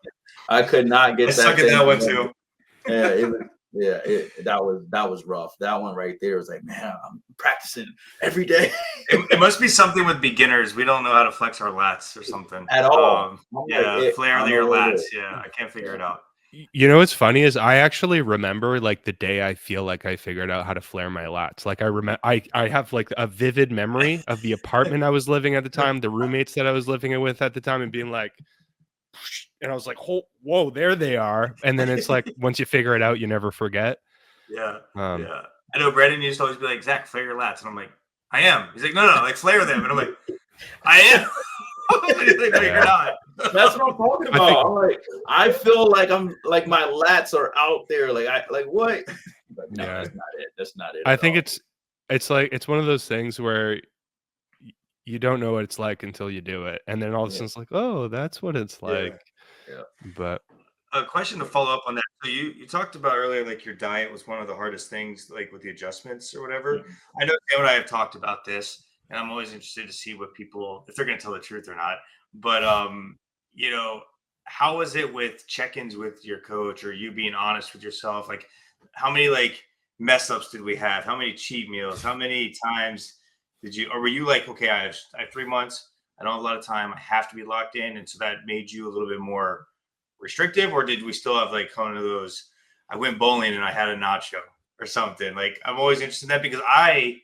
I could not get that. I suck at that one too. Yeah, that was rough. That one right there was man, I'm practicing every day. It must be something with beginners. We don't know how to flex our lats or something at all. Flare your lats. Yeah, I can't figure it out. You know what's funny is I actually remember the day I feel I figured out how to flare my lats. I have a vivid memory of the apartment I was living at the time, the roommates that I was living with at the time, and being and I was like, whoa, there they are. And then it's once you figure it out, you never forget. Yeah. Yeah. I know Brandon used to always be like, Zach, flare your lats. And I'm like, I am. He's like, no, flare them. And I'm like, I am. No, you're not. That's what I'm talking about. I feel I'm my lats are out there. What? But no, yeah. That's not it. I think it's one of those things where you don't know what it's like until you do it, and then all of a sudden it's oh, that's what it's like. Yeah. But a question to follow up on that. So you talked about earlier, your diet was one of the hardest things, with the adjustments or whatever. Mm-hmm. I know Sam and I have talked about this, and I'm always interested to see what people, if they're going to tell the truth or not. But how was it with check-ins with your coach, or you being honest with yourself? How many mess ups did we have? How many cheat meals? How many times did you, or were you okay, I have 3 months, I don't have a lot of time, I have to be locked in, and so that made you a little bit more restrictive? Or did we still have one of those, I went bowling and I had a nacho or something? I'm always interested in that, because I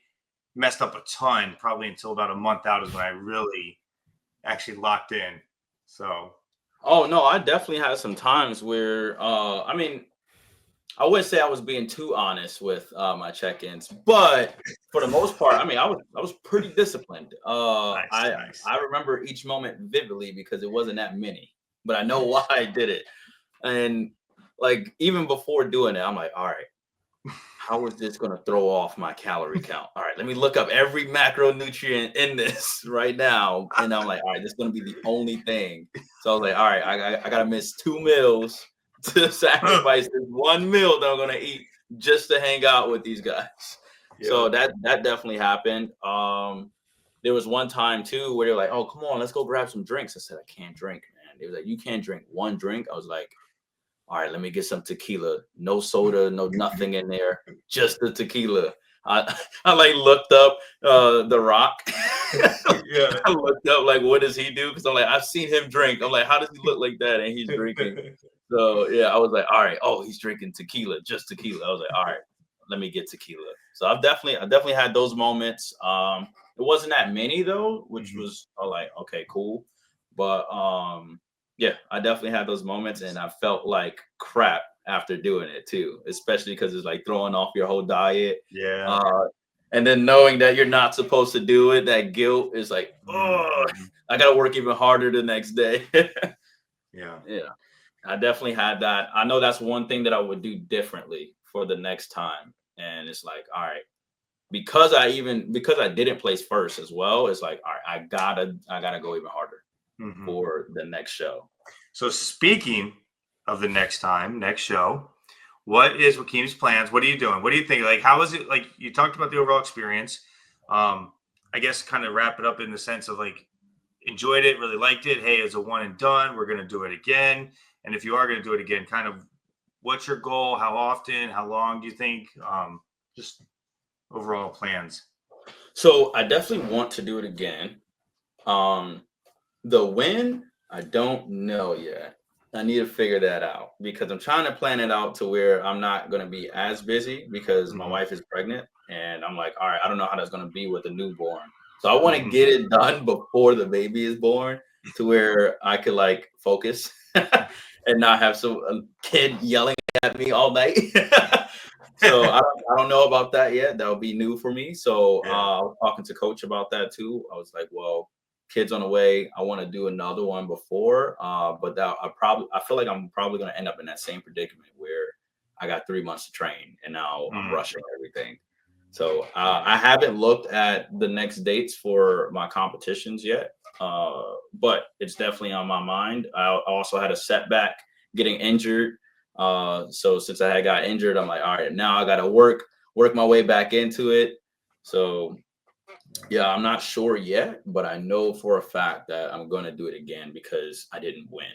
messed up a ton probably until about a month out is when I really actually locked in. So Oh no, I definitely had some times where I mean, I wouldn't say I was being too honest with my check-ins, but for the most part, I mean, I was pretty disciplined. Nice, I nice. I remember each moment vividly because it wasn't that many, but I know why I did it. And like even before doing it, I'm like, all right, how is this going to throw off my calorie count? All right, let me look up every macronutrient in this right now, and I'm like, all right, this is going to be the only thing. So I was like, all right, I got to miss 2 meals to sacrifice this one meal that I'm going to eat just to hang out with these guys. So Yeah. that definitely happened. There was one time too where they're like, "Oh, come on, let's go grab some drinks." I said, "I can't drink, man." They was like, "You can't drink one drink." I was like, all right, let me get some tequila. No soda, no nothing in there, just the tequila. I I like looked up The Rock. Yeah. I looked up like what does he do? Because I'm like, I've seen him drink. I'm like, how does he look like that? And he's drinking. So yeah, I was like, all right, oh, he's drinking tequila, just tequila. I was like, all right, let me get tequila. So I definitely had those moments. It wasn't that many though, which Mhm. was like, okay, cool. But yeah, I definitely had those moments, and I felt like crap after doing it too, especially because it's like throwing off your whole diet. Yeah. Uh, and then knowing that you're not supposed to do it, that guilt is like, oh, Mhm. I got to work even harder the next day. Yeah. Yeah, I definitely had that. I know that's one thing that I would do differently for the next time. And it's like, all right, because I didn't place first as well, it's like, all right, I gotta go even harder Mhm. for the next show. So speaking of the next show, what is Wakeem's plans? What are you doing? What do you think? Like, how is it? Like, you talked about the overall experience. Um, I guess kind of wrap it up in the sense of like, enjoyed it, really liked it. Hey, it's a one and done. We're gonna do it again. And if you are gonna do it again, kind of what's your goal? How often? How long do you think? Just overall plans. So I definitely want to do it again. Um, the when, I don't know yet. I need to figure that out because I'm trying to plan it out to where I'm not going to be as busy because my Hmm. wife is pregnant. And I'm like, all right, I don't know how that's going to be with a newborn. So I want to Hmm. get it done before the baby is born to where I could like focus and not have some kid yelling at me all night. So I don't know about that yet. That'll be new for me. So Yeah. I was talking to coach about that too. I was like, well, kids on the way. I want to do another one before, but that I feel like I'm probably going to end up in that same predicament where I got 3 months to train and now I'm Mm, rushing everything. So yeah. I haven't looked at the next dates for my competitions yet, but it's definitely on my mind. I also had a setback getting injured. So since I had got injured, I'm like, all right, now I got to work my way back into it. So yeah, I'm not sure yet, but I know for a fact that I'm going to do it again because I didn't win.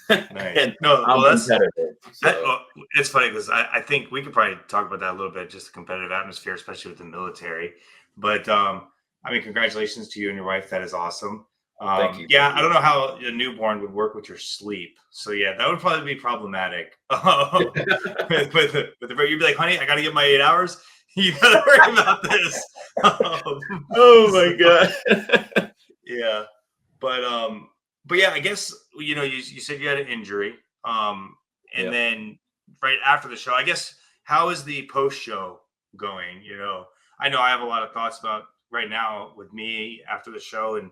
Nice. And No, well, I'm competitive. So, well, it's funny because I think we could probably talk about that a little bit, just the competitive atmosphere, especially with the military. But I mean, congratulations to you and your wife. That is awesome. thank you. Thank Yeah, I you. don't know how a newborn would work with your sleep. So yeah, that would probably be problematic. You'd be like, honey, I got to get my 8 hours. You got to worry about this. Oh my So, God. yeah, but yeah, I guess you said you had an injury, and Yeah. then right after the show, I guess how is the post show going? I know I have a lot of thoughts about right now with me after the show and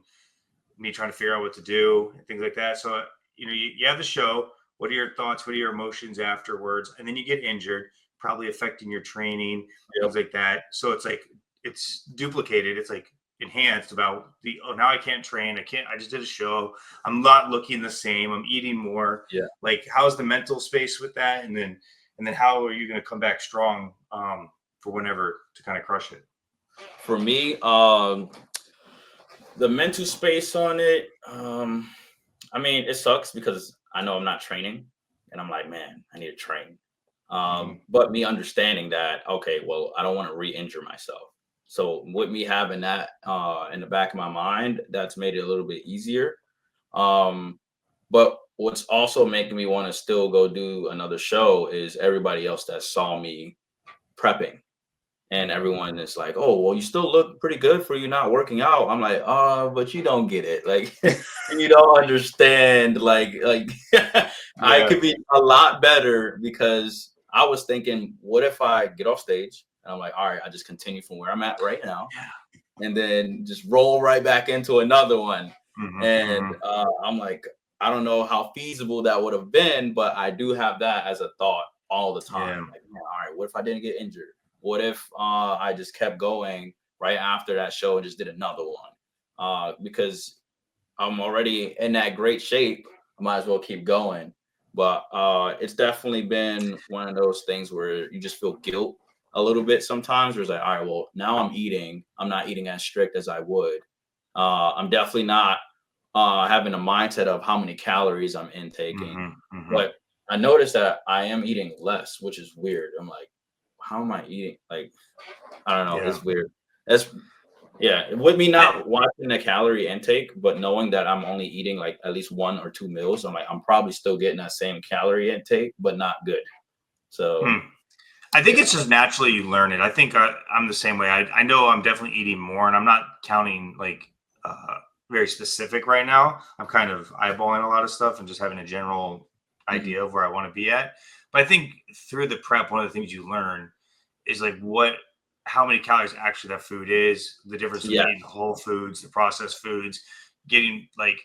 me trying to figure out what to do and things like that. So you have the show. What are your thoughts? What are your emotions afterwards? And then you get injured, probably affecting your training, things Yep. like that. So it's like it's duplicated. It's like enhanced about the now I can't train. I just did a show. I'm not looking the same. I'm eating more. Yeah. Like how's the mental space with that? And then how are you going to come back strong for whenever to kind of crush it? For me, the mental space on it, I mean, it sucks because I know I'm not training and I'm like, man, I need to train. Hmm. But me understanding that, okay, well, I don't want to re-injure myself. So with me having that in the back of my mind, that's made it a little bit easier. Um, but what's also making me want to still go do another show is everybody else that saw me prepping. And everyone is like, "Oh, well, you still look pretty good for you not working out." I'm like, "Oh, but you don't get it. Like, you don't understand. Like, I Yeah. could be a lot better because I was thinking, what if I get off stage and I'm like, all right, I just continue from where I'm at right now, and then just roll right back into another one. And Mm-hmm. I'm like, I don't know how feasible that would have been, but I do have that as a thought all the time. Yeah. Like, man, all right, what if I didn't get injured? What if I just kept going right after that show and just did another one? Because I'm already in that great shape. I might as well keep going. But it's definitely been one of those things where you just feel guilt a little bit sometimes. Where it's like, all right, well, now I'm eating. I'm not eating as strict as I would. I'm definitely not having a mindset of how many calories I'm intaking. Mm-hmm. Mm-hmm. But I noticed that I am eating less, which is weird. I'm like, how am I eating? Like, I don't know. Yeah. It's weird. That's yeah, with me I, not watching the calorie intake, but knowing that I'm only eating like at least 1 or 2 meals, I'm like, I'm probably still getting that same calorie intake, but not good. So hmm. I think yeah. it's just naturally you learn it. I think I'm the same way. I know I'm definitely eating more, and I'm not counting like uh, very specific right now. I'm kind of eyeballing a lot of stuff and just having a general Mhm. idea of where I want to be at. But I think through the prep, one of the things you learn is like how many calories actually that food is, the difference Yeah. between eating whole foods, the processed foods, getting like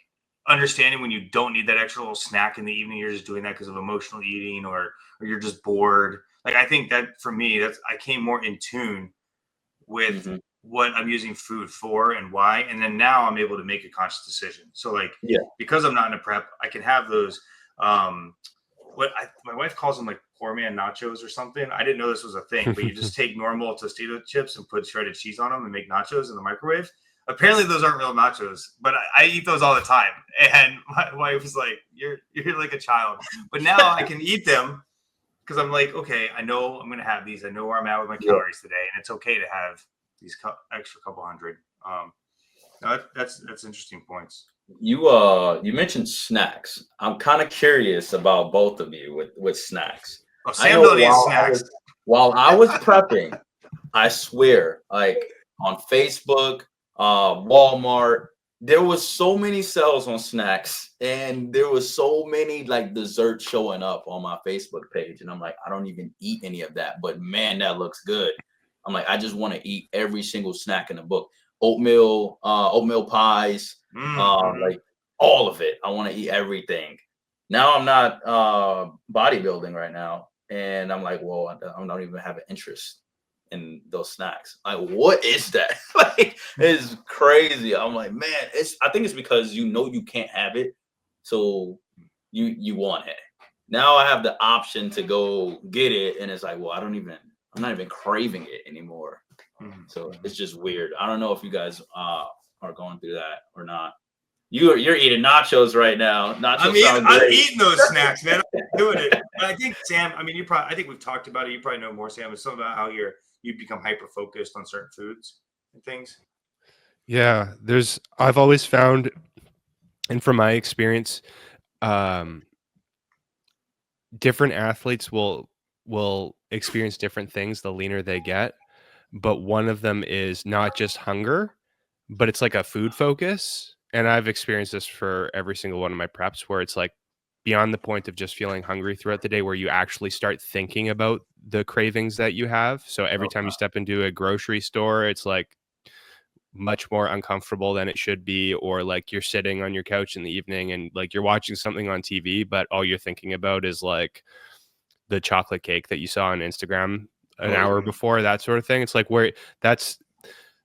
understanding when you don't need that extra little snack in the evening, you're just doing that because of emotional eating or you're just bored. Like I think that for me, that's I came more in tune with Hmm. what I'm using food for and why. And then now I'm able to make a conscious decision. So like Yeah. because I'm not in a prep, I can have those um my wife calls them like poor man nachos or something. I didn't know this was a thing, but you just take normal Tostito chips and put shredded cheese on them and make nachos in the microwave. Apparently those aren't real nachos, but I eat those all the time. And my wife was like, you're like a child. But now I can eat them because I'm like, okay, I know I'm gonna have these. I know where I'm at with my Yeah. calories today, and it's okay to have these extra couple hundred. No, that's interesting points. You mentioned snacks. I'm kind of curious about both of you with snacks. Oh, I Sam know Billy is snacks. while I was prepping, I swear, like on Facebook, Walmart, there was so many sales on snacks, and there was so many like desserts showing up on my Facebook page, and I'm like, I don't even eat any of that, but man, that looks good. I'm like, I just want to eat every single snack in the book, oatmeal pies, Mm-hmm. like all of it. I want to eat everything. Now I'm not bodybuilding right now, and I'm like, well, I don't even have an interest in those snacks. Like, what is that? Like, it's crazy. I'm like, man, I think it's because you know you can't have it, so you want it. Now I have the option to go get it, and it's like, well, I'm not even craving it anymore. So Mm-hmm. it's just weird. I don't know if you guys are going through that or not. You're eating nachos right now. Nachos sound I'm great. eating those snacks, man. I'm doing it. But I think Sam, I mean, I think we've talked about it. You probably know more, Sam. It's something about how you become hyper focused on certain foods and things. Yeah, I've always found, and from my experience, um, different athletes will experience different things the leaner they get, but one of them is not just hunger, but it's like a food focus. And I've experienced this for every single one of my preps where it's like beyond the point of just feeling hungry throughout the day, where you actually start thinking about the cravings that you have. So every time you Okay. step into a grocery store, it's like much more uncomfortable than it should be, or like you're sitting on your couch in the evening and like you're watching something on TV, but all you're thinking about is like the chocolate cake that you saw on Instagram an Oh yeah. hour before, that sort of thing. It's like where that's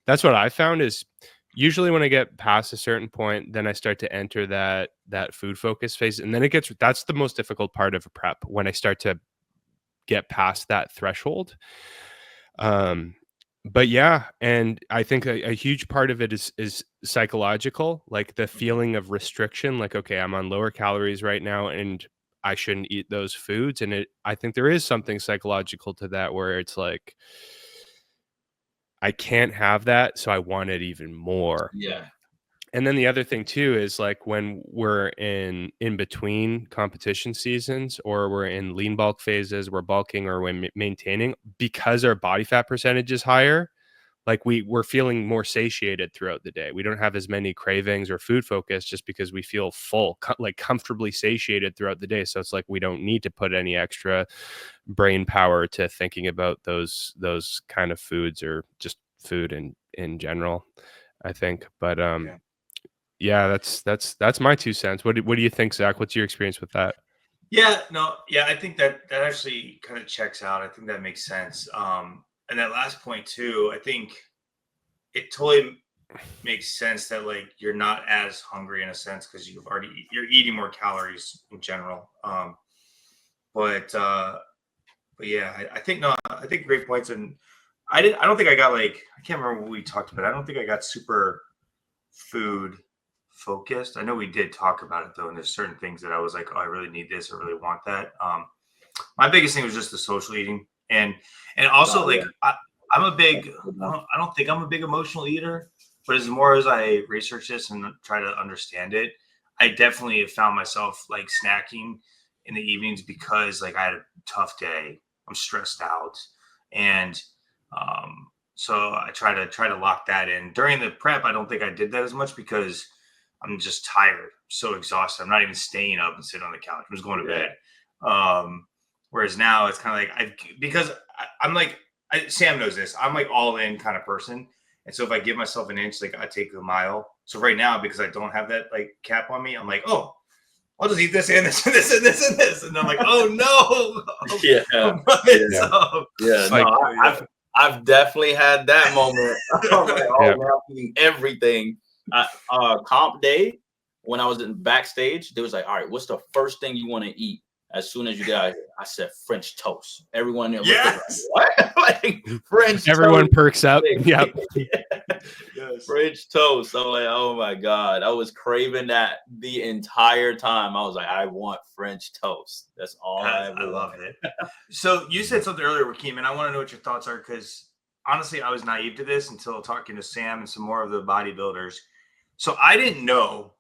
that's what I found is usually when I get past a certain point, then I start to enter that food focus phase, and then that's the most difficult part of a prep, when I start to get past that threshold. Um, but yeah, and I think a huge part of it is psychological, like the feeling of restriction, like, okay, I'm on lower calories right now and I shouldn't eat those foods. And I think there is something psychological to that where it's like, I can't have that, so I want it even more. Yeah. And then the other thing too is like when we're in between competition seasons, or we're in lean bulk phases, we're bulking, or we're maintaining, because our body fat percentage is higher, like we're feeling more satiated throughout the day. We don't have as many cravings or food focus, just because we feel full, like comfortably satiated throughout the day. So it's like we don't need to put any extra brain power to thinking about those kind of foods, or just food in general, I think. But yeah, that's my 2 cents. What do you think, Zach? What's your experience with that? Yeah, no, yeah, I think that actually kind of checks out. I think that makes sense. And that last point too, I think it totally makes sense that like you're not as hungry in a sense because you're eating more calories in general. But yeah, I think no, I think great points. And I don't think I got like, I can't remember what we talked about. I don't think I got super food focused. I know we did talk about it though, and there's certain things that I was like, oh, I really need this, I really want that. My biggest thing was just the social eating, and also like I'm a big, I don't think I'm a big emotional eater, but as more as I research this and try to understand it, I definitely have found myself like snacking in the evenings because like I had a tough day, I'm stressed out, and so I try to lock that in during the prep. I don't think I did that as much because I'm just tired, so exhausted. I'm not even staying up and sitting on the couch. I'm just going to bed. Whereas now it's kind of like I'm like, Sam knows this. I'm like all in kind of person. And so if I give myself an inch, like I take a mile. So right now, because I don't have that like cap on me, I'm like, oh, I'll just eat this and this and this and this and this. And I'm like, oh no. Yeah. No, I've definitely had that moment. I'm like, oh, man, I'm eating everything. Comp day, when I was in backstage, they was like, all right, what's the first thing you want to eat as soon as you get out here? I said French toast. Everyone there looked like, what? Like French Everyone toast. perks up. Yep. Yes. French toast. I'm like, oh my God. I was craving that the entire time. I was like, I want French toast. That's all I love it. So you said something earlier, Wakeem, and I want to know what your thoughts are, because honestly, I was naive to this until talking to Sam and some more of the bodybuilders. So I didn't know,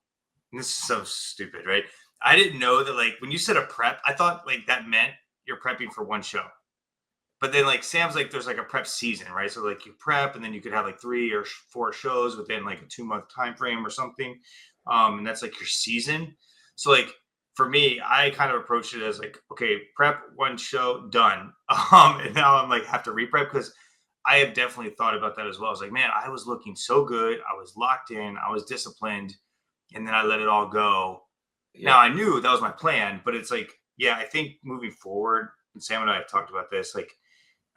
and this is so stupid, right? I didn't know that like when you said a prep, I thought like that meant you're prepping for one show. But then like Sam's like, there's like a prep season, right? So like you prep and then you could have like 3 or 4 shows within like a 2-month time frame or something. And that's like your season. So like for me, I kind of approached it as like, okay, prep, one show, done. And now I'm like have to re-prep, because I have definitely thought about that as well. I was like, man, I was looking so good. I was locked in. I was disciplined. And then I let it all go. Yeah. Now I knew that was my plan, but it's like, yeah, I think moving forward, and Sam and I have talked about this, like,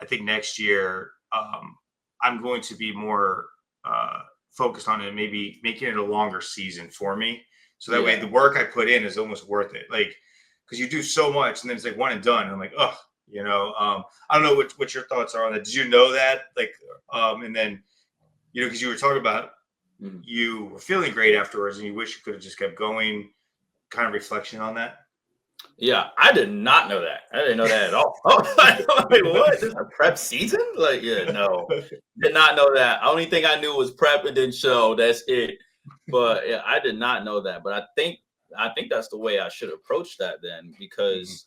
I think next year I'm going to be more focused on it, maybe making it a longer season for me. So that way the work I put in is almost worth it. Like, because you do so much and then it's like one and done. And I'm like, oh, I don't know what your thoughts are on that. Did you know that? Like, and then, because you were talking about you were feeling great afterwards and you wish you could have just kept going, kind of reflection on that. Yeah, I did not know that. I didn't know that at all. Oh, like, what? This is a prep season? Like, yeah, no. Did not know that. Only thing I knew was prep and then show. That's it. But yeah, I did not know that. But I think that's the way I should approach that then, because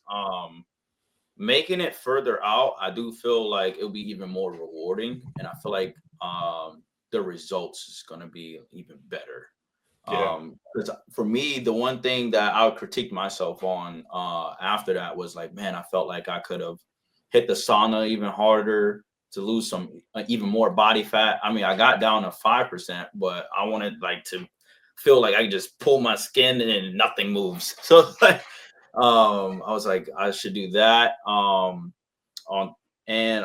making it further out, I do feel like it'll be even more rewarding. And I feel like the results is gonna be even better. Because for me, the one thing that I would critique myself on after that was like, man, I felt like I could have hit the sauna even harder to lose some even more body fat. I mean, I got down to 5%, but I wanted like to feel like I could just pull my skin and then nothing moves. So like, I was like, I should do that. And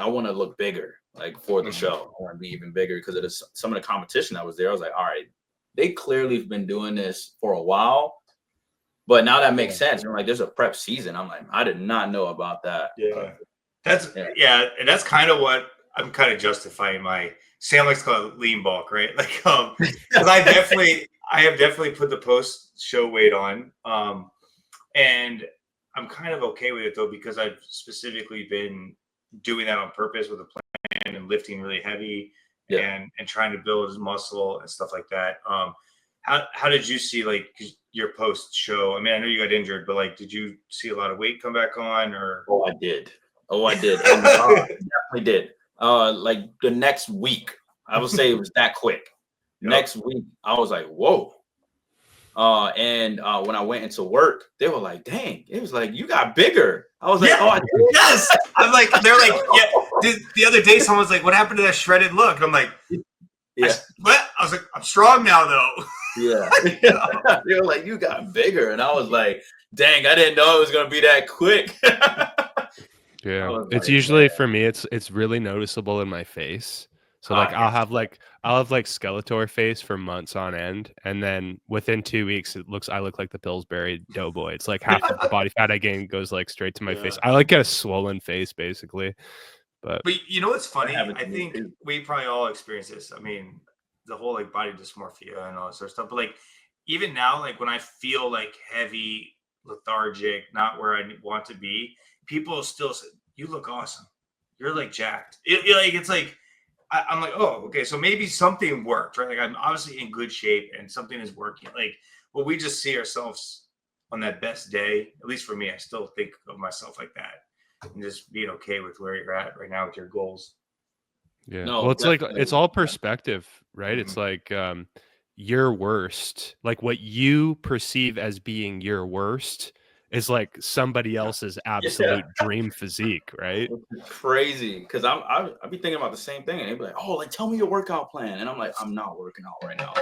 I want to look bigger, like for the show. I want to be even bigger because of some of the competition that was there. I was like, all right, they clearly have been doing this for a while, but now that makes sense. And like, there's a prep season. I'm like, I did not know about that. Yeah, and that's kind of what I'm kind of justifying my. Sam likes to call it lean bulk, right? Like, because I have definitely put the post show weight on, and I'm kind of okay with it though, because I've specifically been doing that on purpose with a plan and lifting really heavy. And trying to build his muscle and stuff like that. how did you see like your post show? I mean, I know you got injured, but like, did you see a lot of weight come back on or? Oh, I did. And definitely did. Like the next week, I would say it was that quick. Yep. Next week, I was like, whoa. And when I went into work, they were like, dang, it was like, you got bigger. I was like, Yeah. oh, I did. Yes. I'm like, they're like, yeah. The other day, someone was like, what happened to that shredded look? And I'm like, Yeah. What? I was like, I'm strong now, though. Yeah. They were like, you got bigger. And I was like, dang, I didn't know it was going to be that quick. Yeah. It's usually for me, it's really noticeable in my face. So like I'll have like Skeletor face for months on end, and then within 2 weeks I look like the Pillsbury Doughboy. It's like half the body fat I gain goes like straight to my face. I like get a swollen face basically. But you know what's funny? I think we probably all experience this. I mean, the whole like body dysmorphia and all that sort of stuff. But like even now, like when I feel like heavy, lethargic, not where I want to be, people still say, "You look awesome. You're like jacked." It's like I'm like, oh, okay, so maybe something worked, right? Like I'm obviously in good shape and something is working. Like, well, we just see ourselves on that best day. At least for me, I still think of myself like that, and just being okay with where you're at right now with your goals. Yeah. No, well, it's like it's all perspective, right? Mm-hmm. It's like your worst, like what you perceive as being your worst is like somebody else's absolute dream physique, right? It's crazy because I'll be thinking about the same thing, and they'd be like, "Oh, like tell me your workout plan," and I'm like, "I'm not working out right now."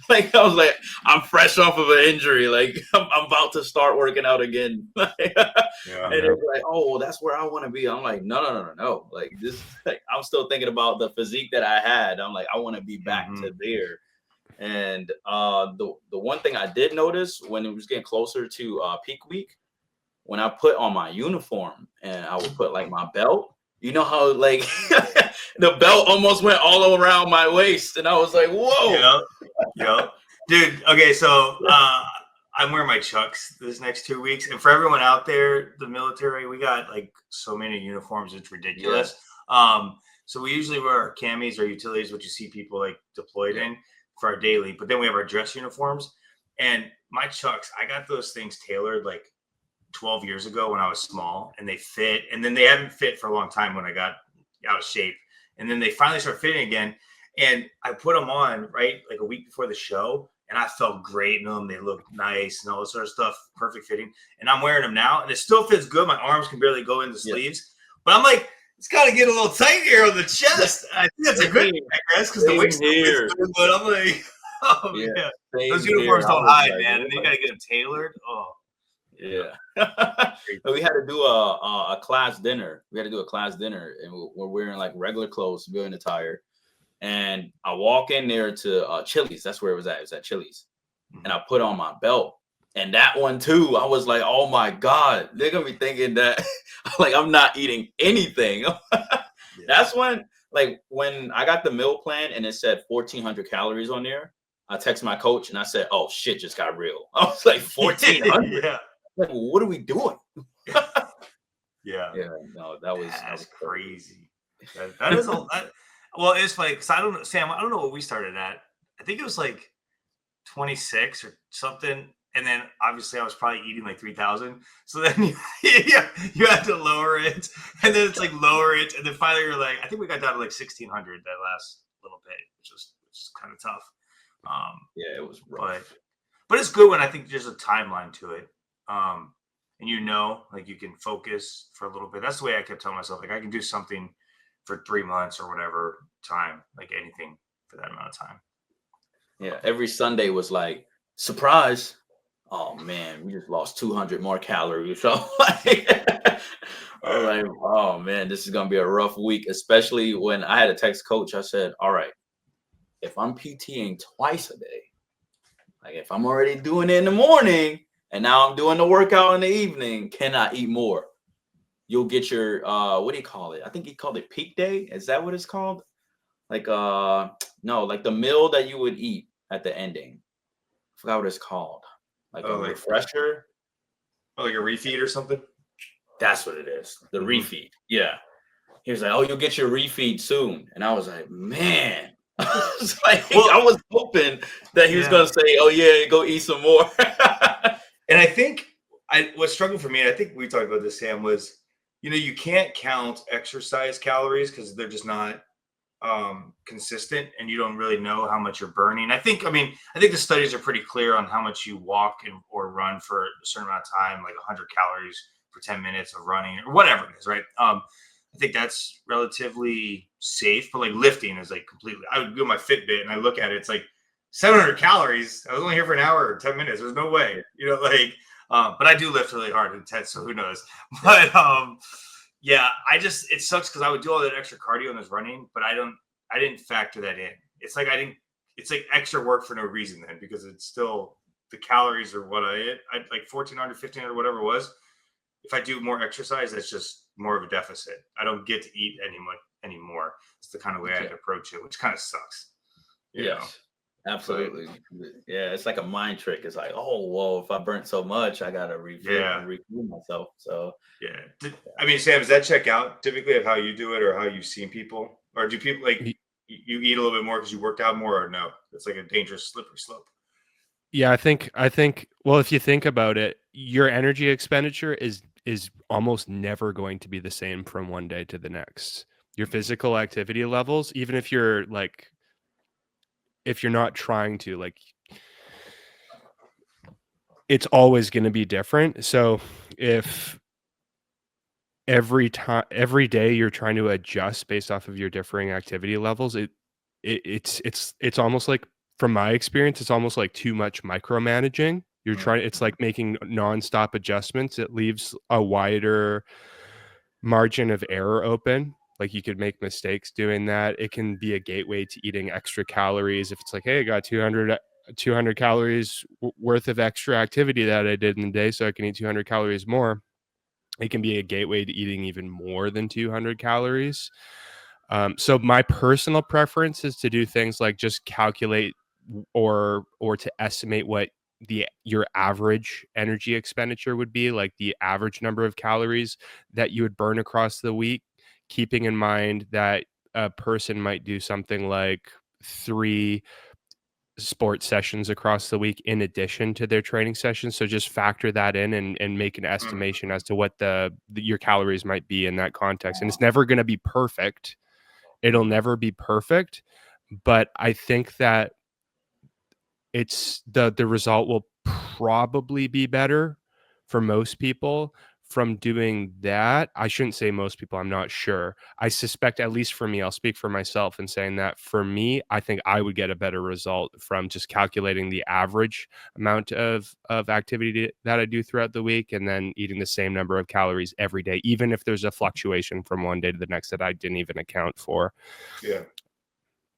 Like I was like, "I'm fresh off of an injury. Like I'm about to start working out again." And it's like, "Oh, well, that's where I want to be." I'm like, "No. Like this, like I'm still thinking about the physique that I had. I'm like, I want to be back to there." And the one thing I did notice when it was getting closer to peak week, when I put on my uniform and I would put like my belt, you know how like the belt almost went all around my waist, and I was like, whoa. Yeah. Dude, okay, so I'm wearing my Chucks this next 2 weeks, and for everyone out there, the military, we got like so many uniforms, it's ridiculous. So we usually wear our camis or utilities, which you see people like deployed in for our daily, but then we have our dress uniforms. And my Chucks, I got those things tailored like 12 years ago when I was small, and they fit, and then they haven't fit for a long time when I got out of shape, and then they finally start fitting again. And I put them on right like a week before the show, and I felt great in them. They look nice and all this sort of stuff, perfect fitting. And I'm wearing them now, and it still fits good. My arms can barely go in the sleeves, but I'm like, it's got to get a little tight here on the chest. I think that's a good thing, I guess, because the waist is good, but I'm like, oh yeah, those uniforms don't hide, man, and you got to get them tailored. Oh. Yeah. We had to do a class dinner. We had to do a class dinner, and we're wearing like regular clothes, civilian attire. And I walk in there to Chili's. That's where it was at. It was at Chili's. And I put on my belt. And that one too, I was like, oh my God, they're gonna be thinking that like I'm not eating anything. That's when I got the meal plan and it said 1,400 calories on there. I texted my coach and I said, oh shit, just got real. I was like 1,400. Like, what are we doing? No, that was crazy. That is well, it's like, because I don't know, Sam, I don't know what we started at. I think it was like 26 or something, and then obviously I was probably eating like 3,000. So then you had to lower it, and then it's like lower it, and then finally you're like, I think we got down to like 1,600 that last little bit, which is kind of tough. It was rough. But it's good when I think there's a timeline to it. And like you can focus for a little bit. That's the way I kept telling myself, like I can do something for 3 months or whatever time, like anything for that amount of time. Yeah, every Sunday was like, surprise. Oh man, we just lost 200 more calories. So I was like, oh man, this is gonna be a rough week, especially when I had to text coach. I said, all right, if I'm PTing twice a day, like if I'm already doing it in the morning and now I'm doing the workout in the evening, can I eat more? You'll get your what do you call it? I think he called it peak day. Is that what it's called? Like no, like the meal that you would eat at the ending. I forgot what it's called. Like a refresher. Oh, like a refeed or something? That's what it is. The refeed. Yeah. He was like, oh, you'll get your refeed soon. And I was like, man, It's like, I was hoping that he was going to say, "Oh yeah, go eat some more." And I think what struggled for me, and I think we talked about this, Sam, was you can't count exercise calories because they're just not consistent, and you don't really know how much you're burning. I think the studies are pretty clear on how much you walk or run for a certain amount of time, like 100 calories for 10 minutes of running or whatever it is, right? I think that's relatively safe, but like lifting is like completely. I would go my Fitbit and I look at it, it's like 700 calories. I was only here for an hour or 10 minutes. There's no way, but I do lift really hard and intense, so who knows? But yeah, it sucks because I would do all that extra cardio and this running, but I didn't factor that in. It's like it's like extra work for no reason then, because it's still the calories are what I like 1,400, 1,500, whatever it was. If I do more exercise, that's just more of a deficit. I don't get to eat anymore. It's the kind of way I approach it, which kind of sucks. Yes, absolutely. Yeah, it's like a mind trick. It's like, oh, well, if I burnt so much, I gotta refuel myself. So yeah. Sam, does that check out typically of how you do it or how you've seen people? Or do people like you eat a little bit more because you worked out more, or no? It's like a dangerous slippery slope. Yeah, I think well, if you think about it, your energy expenditure is almost never going to be the same from one day to the next. Your physical activity levels, even if you're not trying to, like, it's always going to be different. So if every day you're trying to adjust based off of your differing activity levels, it's almost like, from my experience, it's almost like too much micromanaging. It's like making nonstop adjustments. It leaves a wider margin of error open. Like, you could make mistakes doing that. It can be a gateway to eating extra calories. If it's like, hey, I got 200 calories worth of extra activity that I did in the day, so I can eat 200 calories more. It can be a gateway to eating even more than 200 calories. So my personal preference is to do things like just calculate or to estimate what your average energy expenditure would be, like the average number of calories that you would burn across the week, keeping in mind that a person might do something like 3 sports sessions across the week in addition to their training sessions. So just factor that in and make an estimation as to what your calories might be in that context. And it's never going to be perfect. It'll never be perfect, but I think that it's the result will probably be better for most people from doing that. I shouldn't say most people, I'm not sure. I suspect, at least for me, I'll speak for myself in saying that for me, I think I would get a better result from just calculating the average amount of activity that I do throughout the week and then eating the same number of calories every day, even if there's a fluctuation from one day to the next that I didn't even account for. Yeah.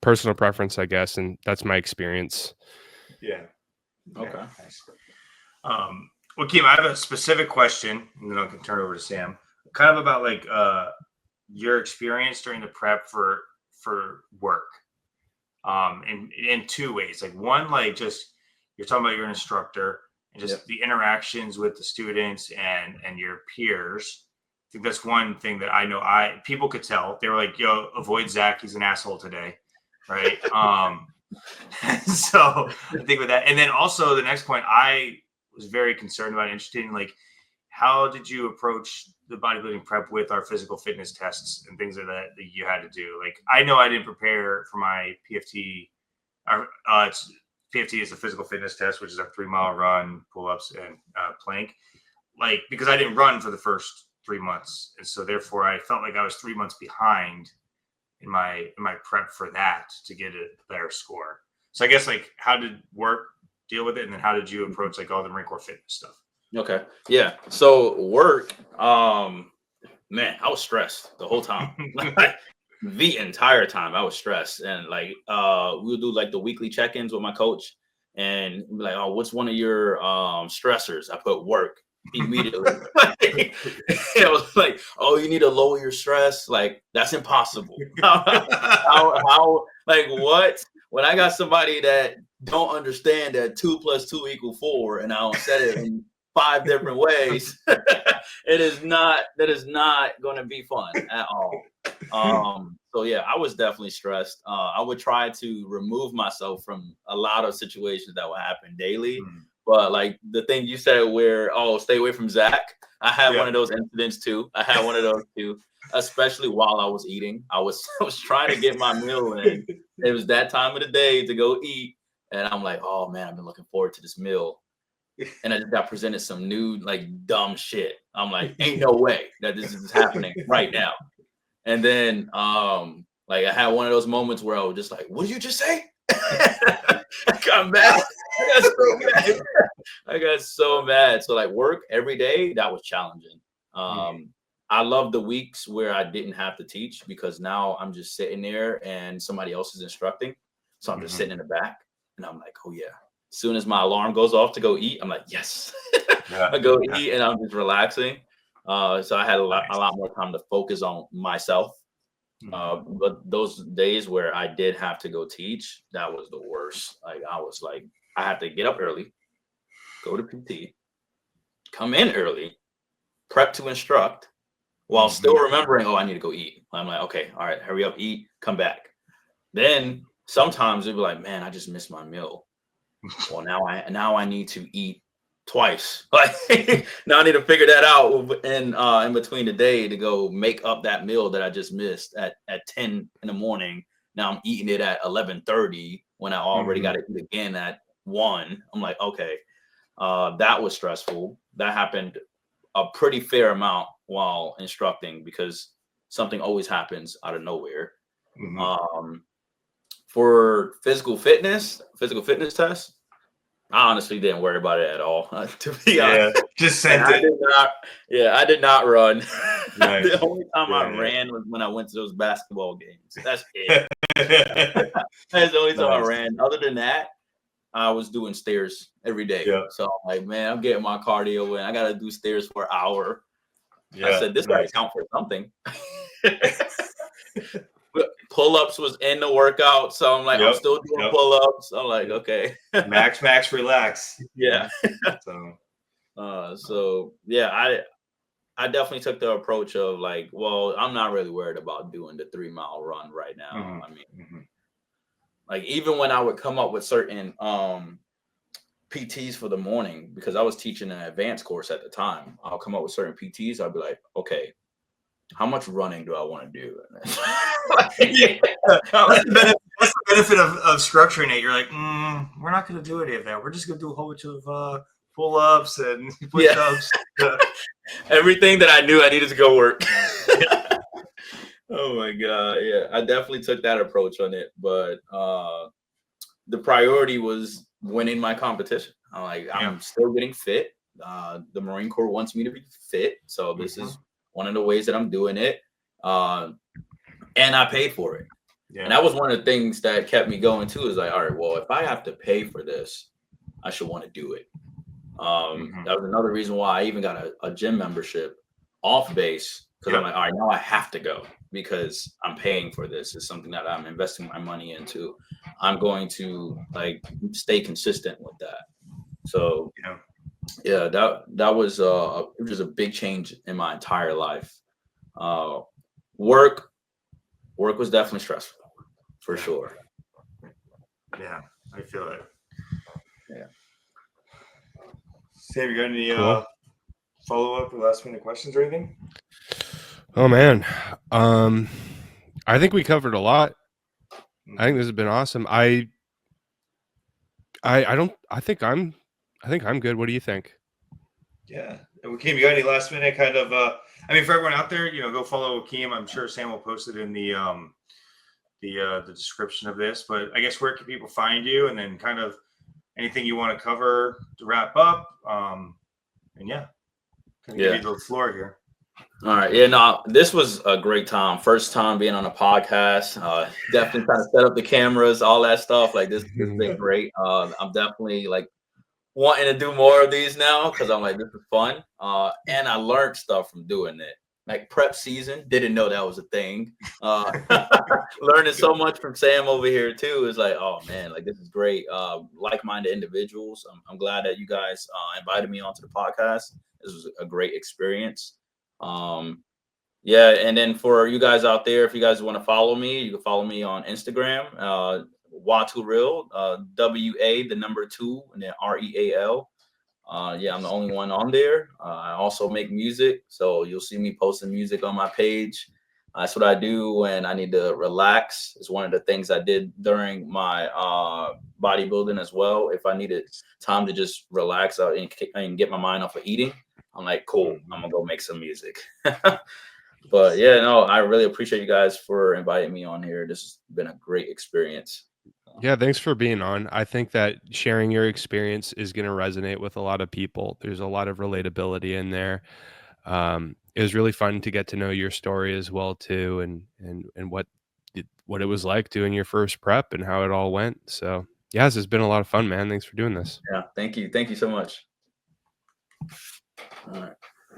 Personal preference, I guess, and that's my experience. Yeah. Okay. Nice. Wakeem, I have a specific question, and then I can turn it over to Sam. Kind of about like your experience during the prep for work. In 2 ways. Like, one, like, just you're talking about your instructor and just the interactions with the students and your peers. I think that's one thing that I know people could tell. They were like, yo, avoid Zach, he's an asshole today. Right. So I think with that, and then also the next point I was very concerned about, interested in, like, how did you approach the bodybuilding prep with our physical fitness tests and things like that you had to do? Like, I know I didn't prepare for my PFT. PFT is a physical fitness test, which is a 3-mile run, pull-ups, and plank. Like, because I didn't run for the first 3 months, and so therefore I felt like I was 3 months behind in my prep for that to get a better score. So I guess, like, how did work deal with it, and then how did you approach, like, all the Marine Corps fitness stuff? Okay. Yeah. So work, man, I was stressed the whole time. Like, the entire time I was stressed. And like, we'll do like the weekly check-ins with my coach and be like, oh, what's one of your stressors? I put work immediately. I was like, oh, you need to lower your stress? Like, that's impossible. how like, what? When I got somebody that don't understand that 2 + 2 = 4, and I don't set it 5 different ways, that is not going to be fun at all. So yeah, I was definitely stressed. I would try to remove myself from a lot of situations that would happen daily. But like the thing you said where, stay away from Zach. I had one of those incidents too. Especially while I was eating. I was trying to get my meal in. It was that time of the day to go eat. And I'm like, oh man, I've been looking forward to this meal. And I just got presented some new, like, dumb shit. I'm like, ain't no way that this is happening right now. And then, like, I had one of those moments where I was just like, what did you just say? I got mad. I got so mad. So, like, work every day, that was challenging. I love the weeks where I didn't have to teach because now I'm just sitting there and somebody else is instructing. So I'm just sitting in the back and I'm like, oh, yeah. As soon as my alarm goes off to go eat, I'm like, yes. I go eat and I'm just relaxing. So I had a lot more time to focus on myself. But those days where I did have to go teach, that was the worst. Like I was like, I had to get up early, go to PT, come in early, prep to instruct, while still remembering, I need to go eat. I'm like, okay, all right, hurry up, eat, come back. Then sometimes it'd be like, man, I just missed my meal. Well, now I need to eat twice. Like now I need to figure that out in between the day to go make up that meal that I just missed at 10 in the morning. Now I'm eating it at 11:30 when I already got to eat again at 1. I'm like, okay, that was stressful. That happened a pretty fair amount while instructing because something always happens out of nowhere. For physical fitness tests, I honestly didn't worry about it at all. To be honest, just sent it. I did not run. Nice. The only time I ran was when I went to those basketball games. That's it. That's the only time I ran. Other than that, I was doing stairs every day. So I'm like, man, I'm getting my cardio in. I got to do stairs for an hour. I said, this got to count for something. Pull-ups was in the workout, so I'm like, I'm still doing pull-ups. I'm like, okay. max, relax. Yeah. So yeah, I definitely took the approach of like, well, I'm not really worried about doing the 3-mile run right now. I mean, like even when I would come up with certain PTs for the morning, because I was teaching an advanced course at the time, I'll come up with certain PTs. I'll be like, okay, how much running do I want to do? That's the benefit of structuring it. You're like, we're not going to do any of that. We're just going to do a whole bunch of pull-ups and push-ups. Everything that I knew I needed to go work. Oh my God. Yeah, I definitely took that approach on it. But the priority was winning my competition. I'm still getting fit. The Marine Corps wants me to be fit. So this is one of the ways that I'm doing it. And I paid for it. And that was one of the things that kept me going too, is like, all right, well, if I have to pay for this, I should want to do it. That was another reason why I even got a gym membership off base, because I'm like, all right, now I have to go because I'm paying for this. It's something that I'm investing my money into. I'm going to like stay consistent with that. So yeah, that was it was a big change in my entire life. Work was definitely stressful, for sure. Yeah, I feel it. Yeah. Sam, you got any follow-up or last-minute questions or anything? Oh man, I think we covered a lot. I think this has been awesome. I think I'm good. What do you think? Yeah. Wakeem, you got any last-minute kind of? I mean, for everyone out there, go follow Wakeem. I'm sure Sam will post it in the description of this. But I guess where can people find you, and then kind of anything you want to cover to wrap up? And give you the floor here. All right. Yeah, no, this was a great time. First time being on a podcast. Definitely trying to set up the cameras, all that stuff. Like this has been great. I'm definitely like wanting to do more of these now because I'm like, this is fun. And I learned stuff from doing it. like prep season. Didn't know that was a thing. Learning so much from Sam over here too. Is like, oh man, like this is great. Like-minded individuals. I'm glad that you guys invited me onto the podcast. This was a great experience. Yeah, and then for you guys out there, if you guys want to follow me, you can follow me on Instagram, Watu Real, WA the number 2 and then REAL. Yeah, I'm the only one on there. I also make music, so you'll see me posting music on my page. That's what I do when I need to relax. It's one of the things I did during my bodybuilding as well. If I needed time to just relax out and get my mind off of eating, I'm like, cool, I'm gonna go make some music. But yeah, no, I really appreciate you guys for inviting me on here. This has been a great experience. Yeah, thanks for being on. I think that sharing your experience is going to resonate with a lot of people. There's a lot of relatability in there. It was really fun to get to know your story as well too, and what it was like doing your first prep and how it all went. So yeah, this has been a lot of fun, man. Thanks for doing this. Yeah, thank you so much. All right.